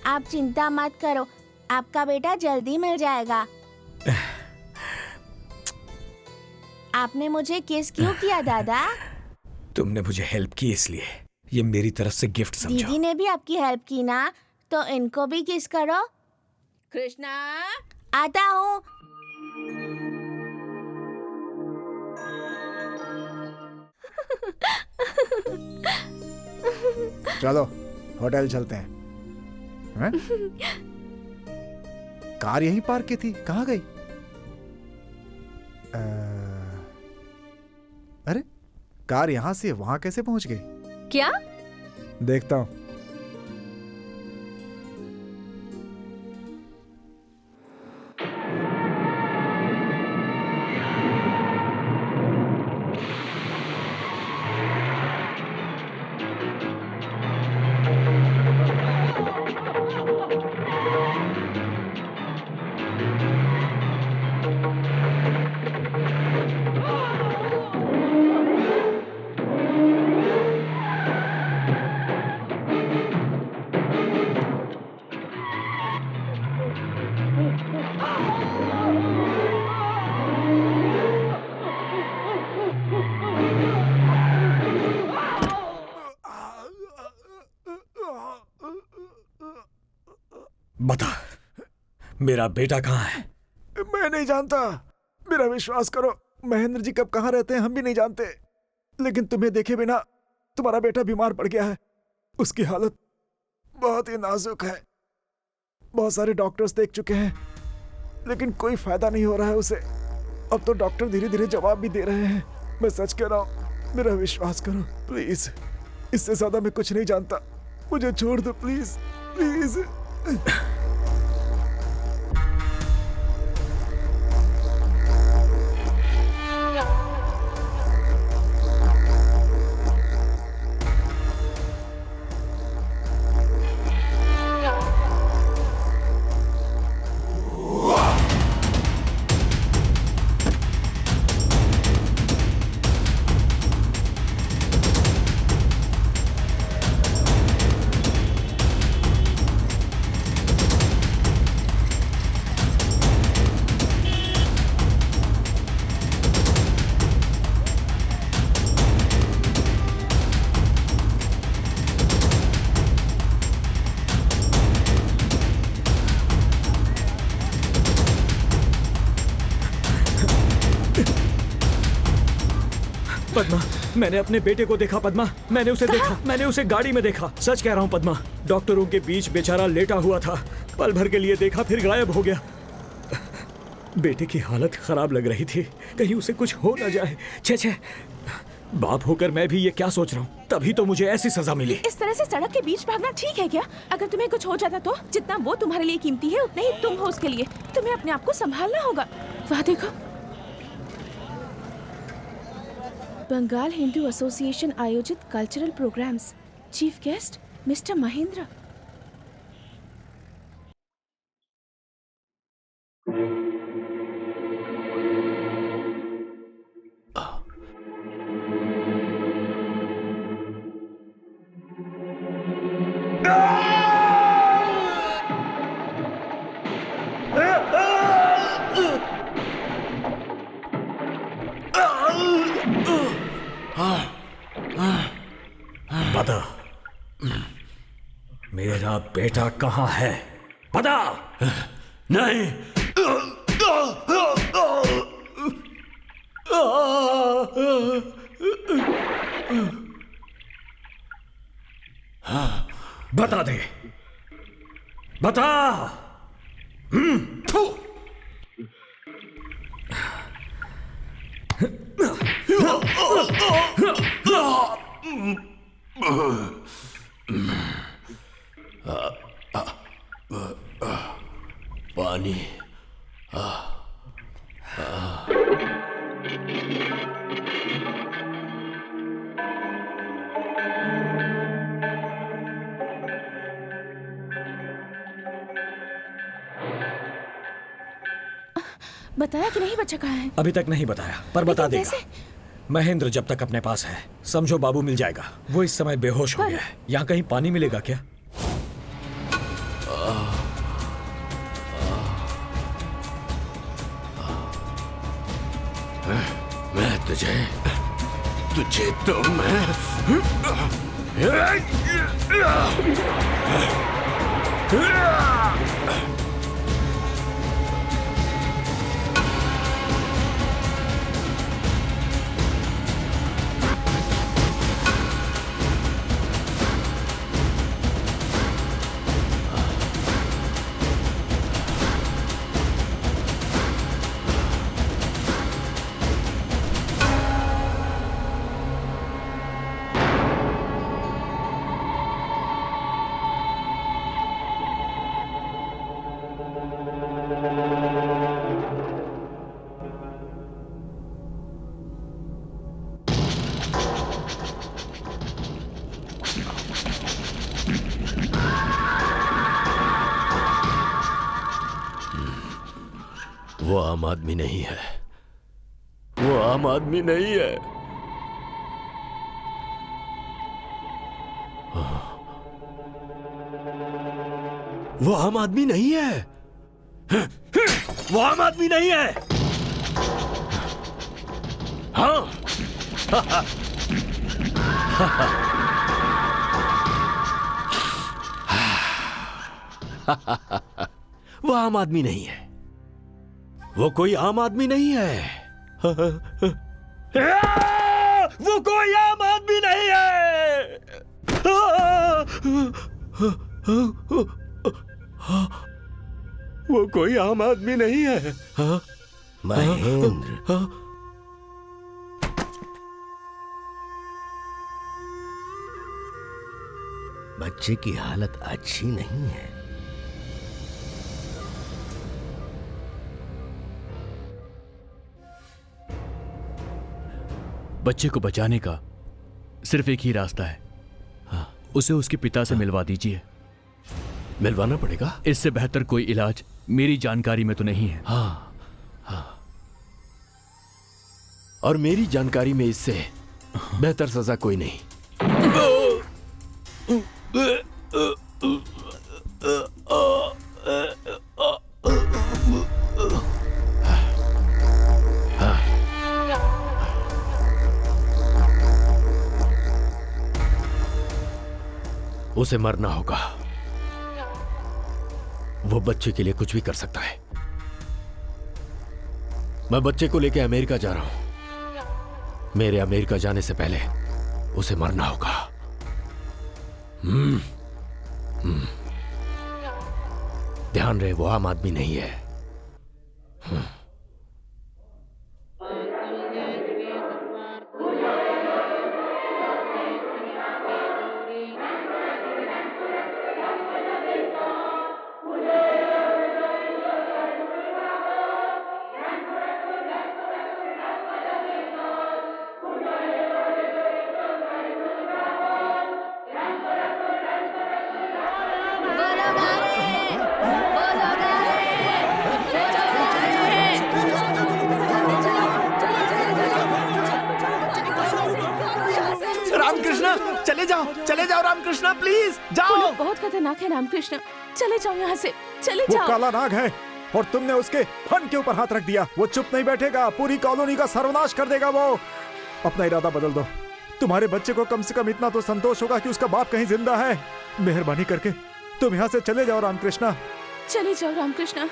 आप चिंता मत करो, आपका बेटा जल्दी मिल जाएगा। आपने मुझे किस क्यों किया दादा? तुमने मुझे हेल्प की इसलिए, ये मेरी तरफ से गिफ्ट समझो। दीदी ने भी आपकी हेल्प की ना, तो इनको भी किस करो। कृष्णा, आता हूँ। चलो होटल चलते हैं। कार यहीं पार्क की थी, कहाँ गई? अरे कार यहां से वहां कैसे पहुंच गई? क्या? देखता हूं। बता, मेरा बेटा कहाँ है? मैं नहीं जानता, मेरा विश्वास करो। महेंद्र जी कब कहाँ रहते हैं हम भी नहीं जानते, लेकिन तुम्हें देखे बिना तुम्हारा बेटा बीमार पड़ गया है। उसकी हालत बहुत ही नाजुक है। बहुत सारे डॉक्टर्स देख चुके हैं, लेकिन कोई फायदा नहीं हो रहा है उसे। अब तो डॉक्टर धीरे धीरे जवाब भी दे रहे हैं। मैं सच कह रहा हूँ, मेरा विश्वास करो प्लीज। इससे ज्यादा मैं कुछ नहीं जानता, मुझे छोड़ दो प्लीज प्लीज। पद्मा, मैंने अपने बेटे को देखा। पद्मा, मैंने उसे देखा, मैंने उसे गाड़ी में देखा। सच कह रहा हूँ पद्मा, डॉक्टरों के बीच बेचारा लेटा हुआ था। पल भर के लिए देखा, फिर गायब हो गया। बेटे की हालत खराब लग रही थी, कहीं उसे कुछ हो ना जाए। छे, बाप होकर मैं भी ये क्या सोच रहा हूँ, तभी तो मुझे ऐसी सजा मिली। इस तरह से सड़क के बीच भागना ठीक है क्या? अगर तुम्हें कुछ हो जाता तो जितना वो तुम्हारे लिए कीमती है, उतने ही तुम हो उसके लिए। तुम्हें अपने आप को संभालना होगा। वहाँ देखो, बंगाल हिंदू एसोसिएशन आयोजित cultural programs, chief guest mister Mahendra. मेरा बेटा कहाँ है? बता। नहीं। बता दे, बता। पानी। बताया कि नहीं बच्चा कहाँ है? अभी तक नहीं बताया, पर बता लेकिन देगा। कैसे? महेंद्र जब तक अपने पास है, समझो बाबू मिल जाएगा। वो इस समय बेहोश हो गया है। यहाँ कहीं पानी मिलेगा क्या? मैं तुझे तो मैं वो आम आदमी नहीं है। वो आम आदमी नहीं है। वो आम आदमी नहीं है। वो आम आदमी नहीं है। हाँ। वो आम आदमी नहीं है। वो कोई आम आदमी नहीं है। वो कोई आम आदमी नहीं है। वो कोई आम आदमी नहीं है। महेंद्र, बच्चे की हालत अच्छी नहीं है। बच्चे को बचाने का सिर्फ एक ही रास्ता है। उसे उसके पिता से मिलवा दीजिए। मिलवाना पड़ेगा? इससे बेहतर कोई इलाज मेरी जानकारी में तो नहीं है। हाँ, हाँ। और मेरी जानकारी में इससे बेहतर सजा कोई नहीं। उसे मरना होगा। वो बच्चे के लिए कुछ भी कर सकता है। मैं बच्चे को लेकर अमेरिका जा रहा हूं। मेरे अमेरिका जाने से पहले उसे मरना होगा। ध्यान रहे, वो आम आदमी नहीं है। चले जाओ रामकृष्णा, प्लीज जाओ। वो लोग बहुत खतरनाक है रामकृष्ण, चले जाओ यहाँ से, चले वो जाओ। काला नाग है और तुमने उसके फन के ऊपर हाथ रख दिया। वो चुप नहीं बैठेगा, पूरी कॉलोनी का सर्वनाश कर देगा। वो अपना इरादा बदल दो। तुम्हारे बच्चे को कम से कम इतना तो संतोष होगा कि उसका बाप कहीं जिंदा है। मेहरबानी करके तुम यहाँ से चले जाओ रामकृष्णा। चले जाओ रामकृष्णा।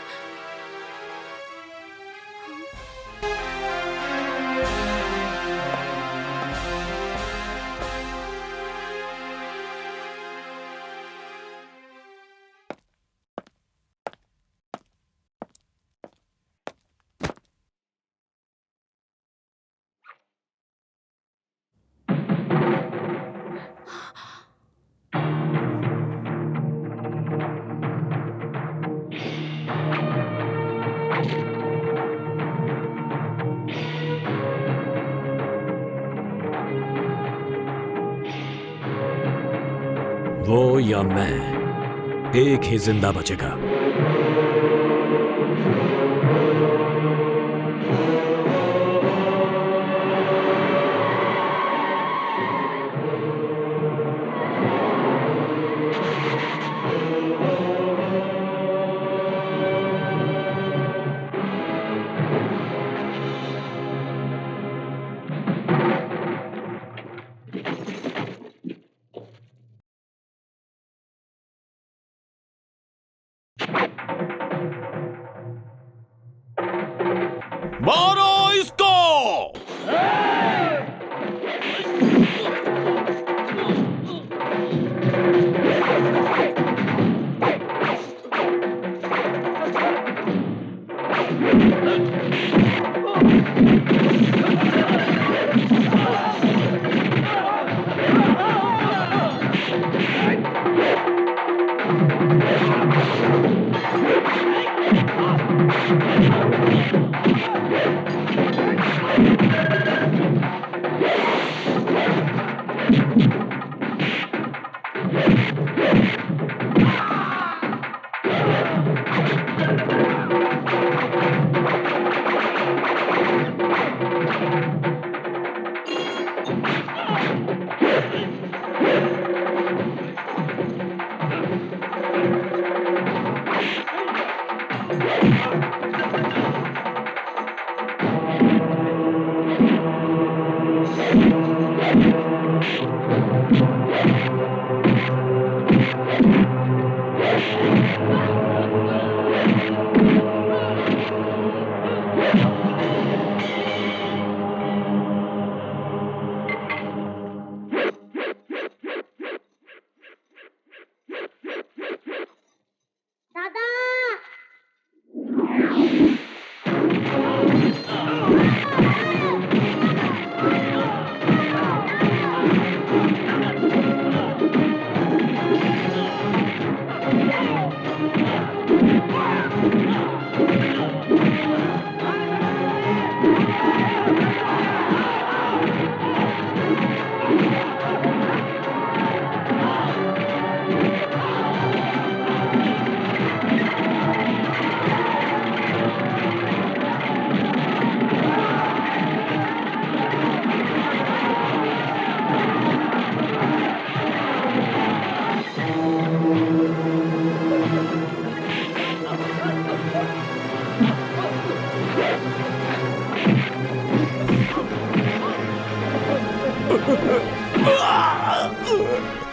वो या मैं, एक ही जिंदा बचेगा। मारो इसको!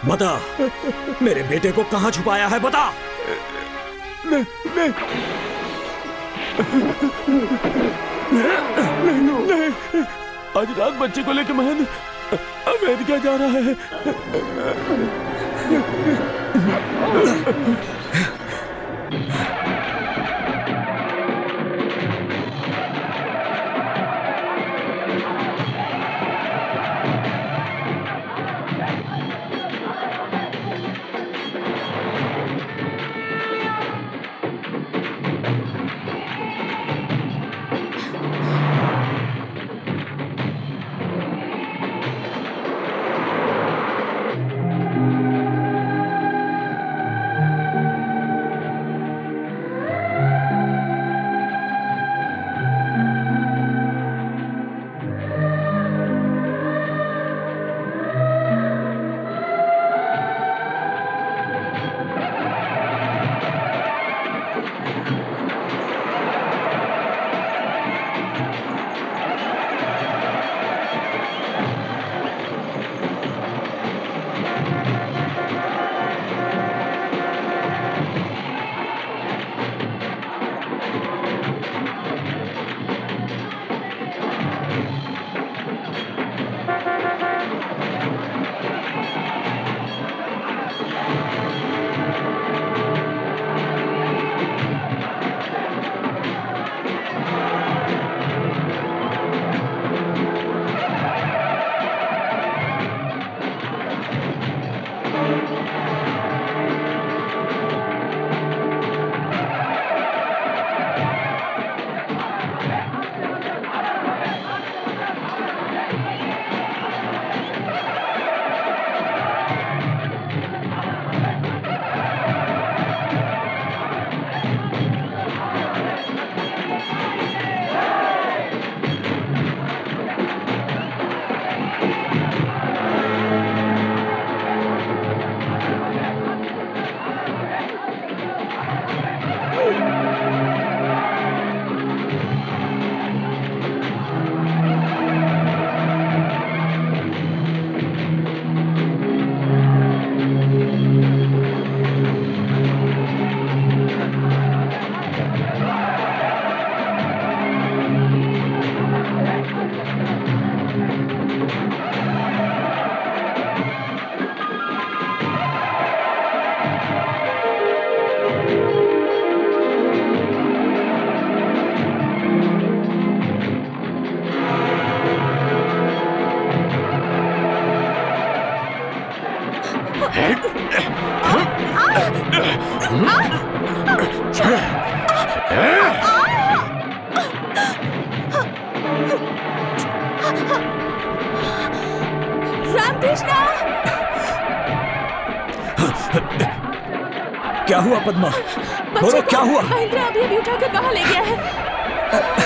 बता, मेरे बेटे को कहाँ छुपाया है, बता। नहीं, आज रात बच्चे को लेकर महन अमेरिका जा रहा है। रामकृष्णा! क्या हुआ पद्मा? बोलो क्या हुआ? महेंद्र अभी अभी उठाकर कहाँ ले गया है?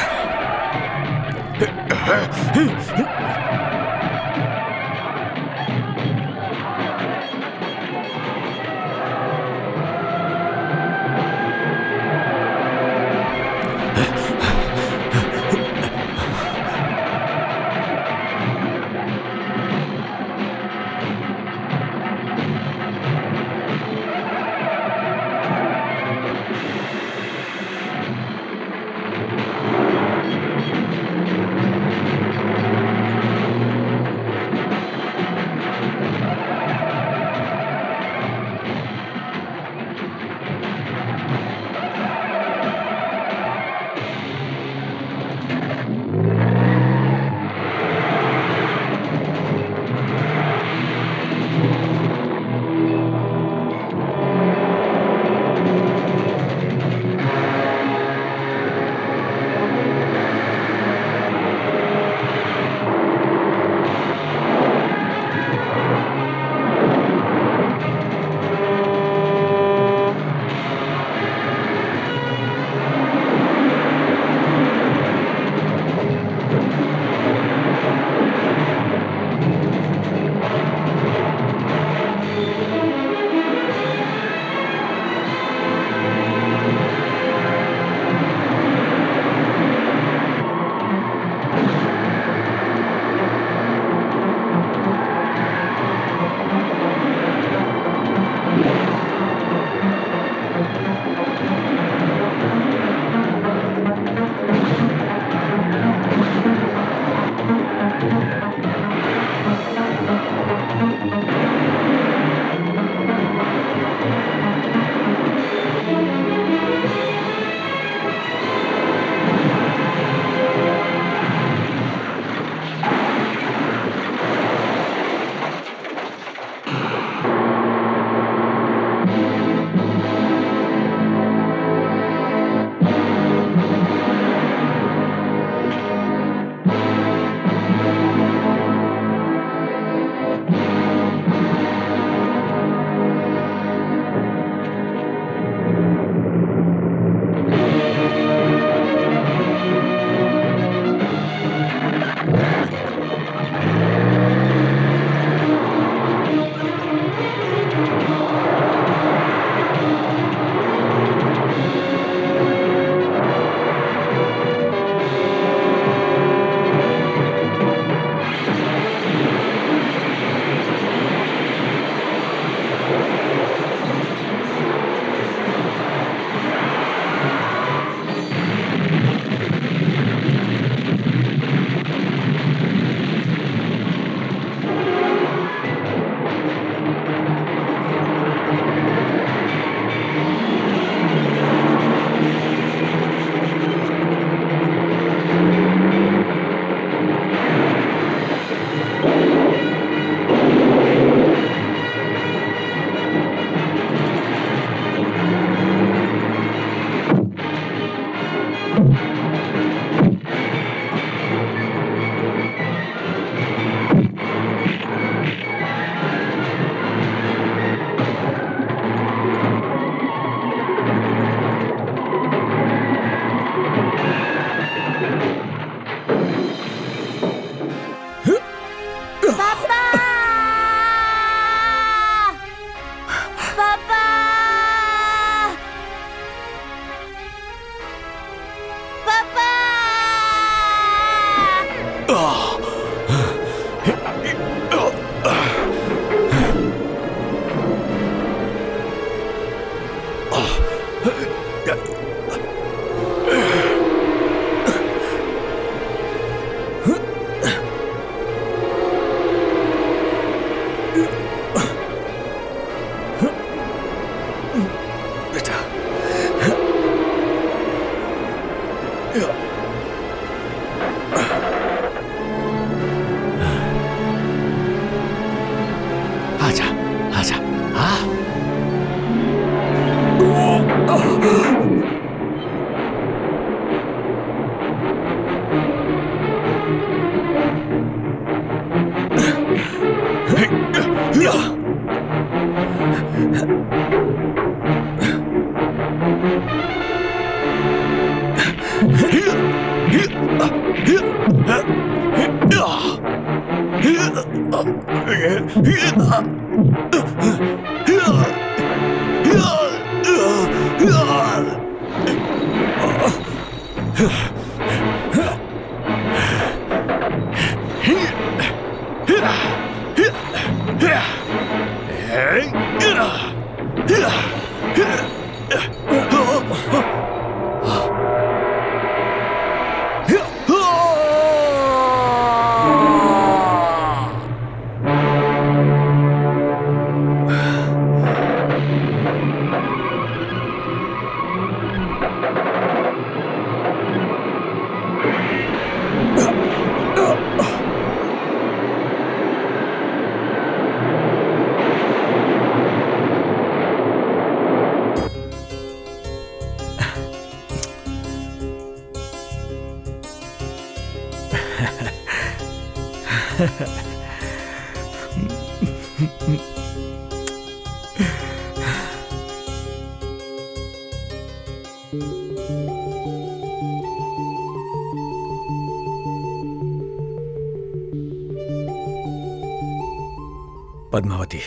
पद्मावती,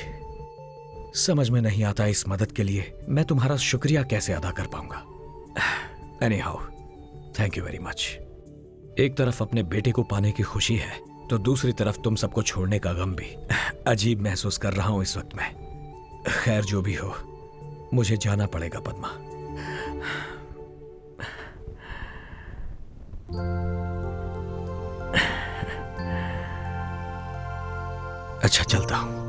समझ में नहीं आता इस मदद के लिए मैं तुम्हारा शुक्रिया कैसे अदा कर पाऊंगा। Anyhow, thank you very much. एक तरफ अपने बेटे को पाने की खुशी है तो दूसरी तरफ तुम सबको छोड़ने का गम भी। अजीब महसूस कर रहा हूं इस वक्त में। खैर, जो भी हो, मुझे जाना पड़ेगा पद्मा। अच्छा, चलता हूं।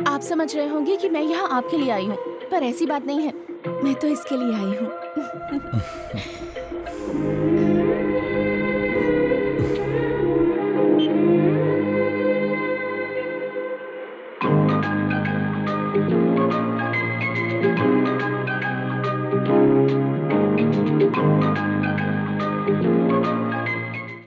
आप समझ रहे होंगे कि मैं यहाँ आपके लिए आई हूँ, पर ऐसी बात नहीं है। मैं तो इसके लिए आई हूँ।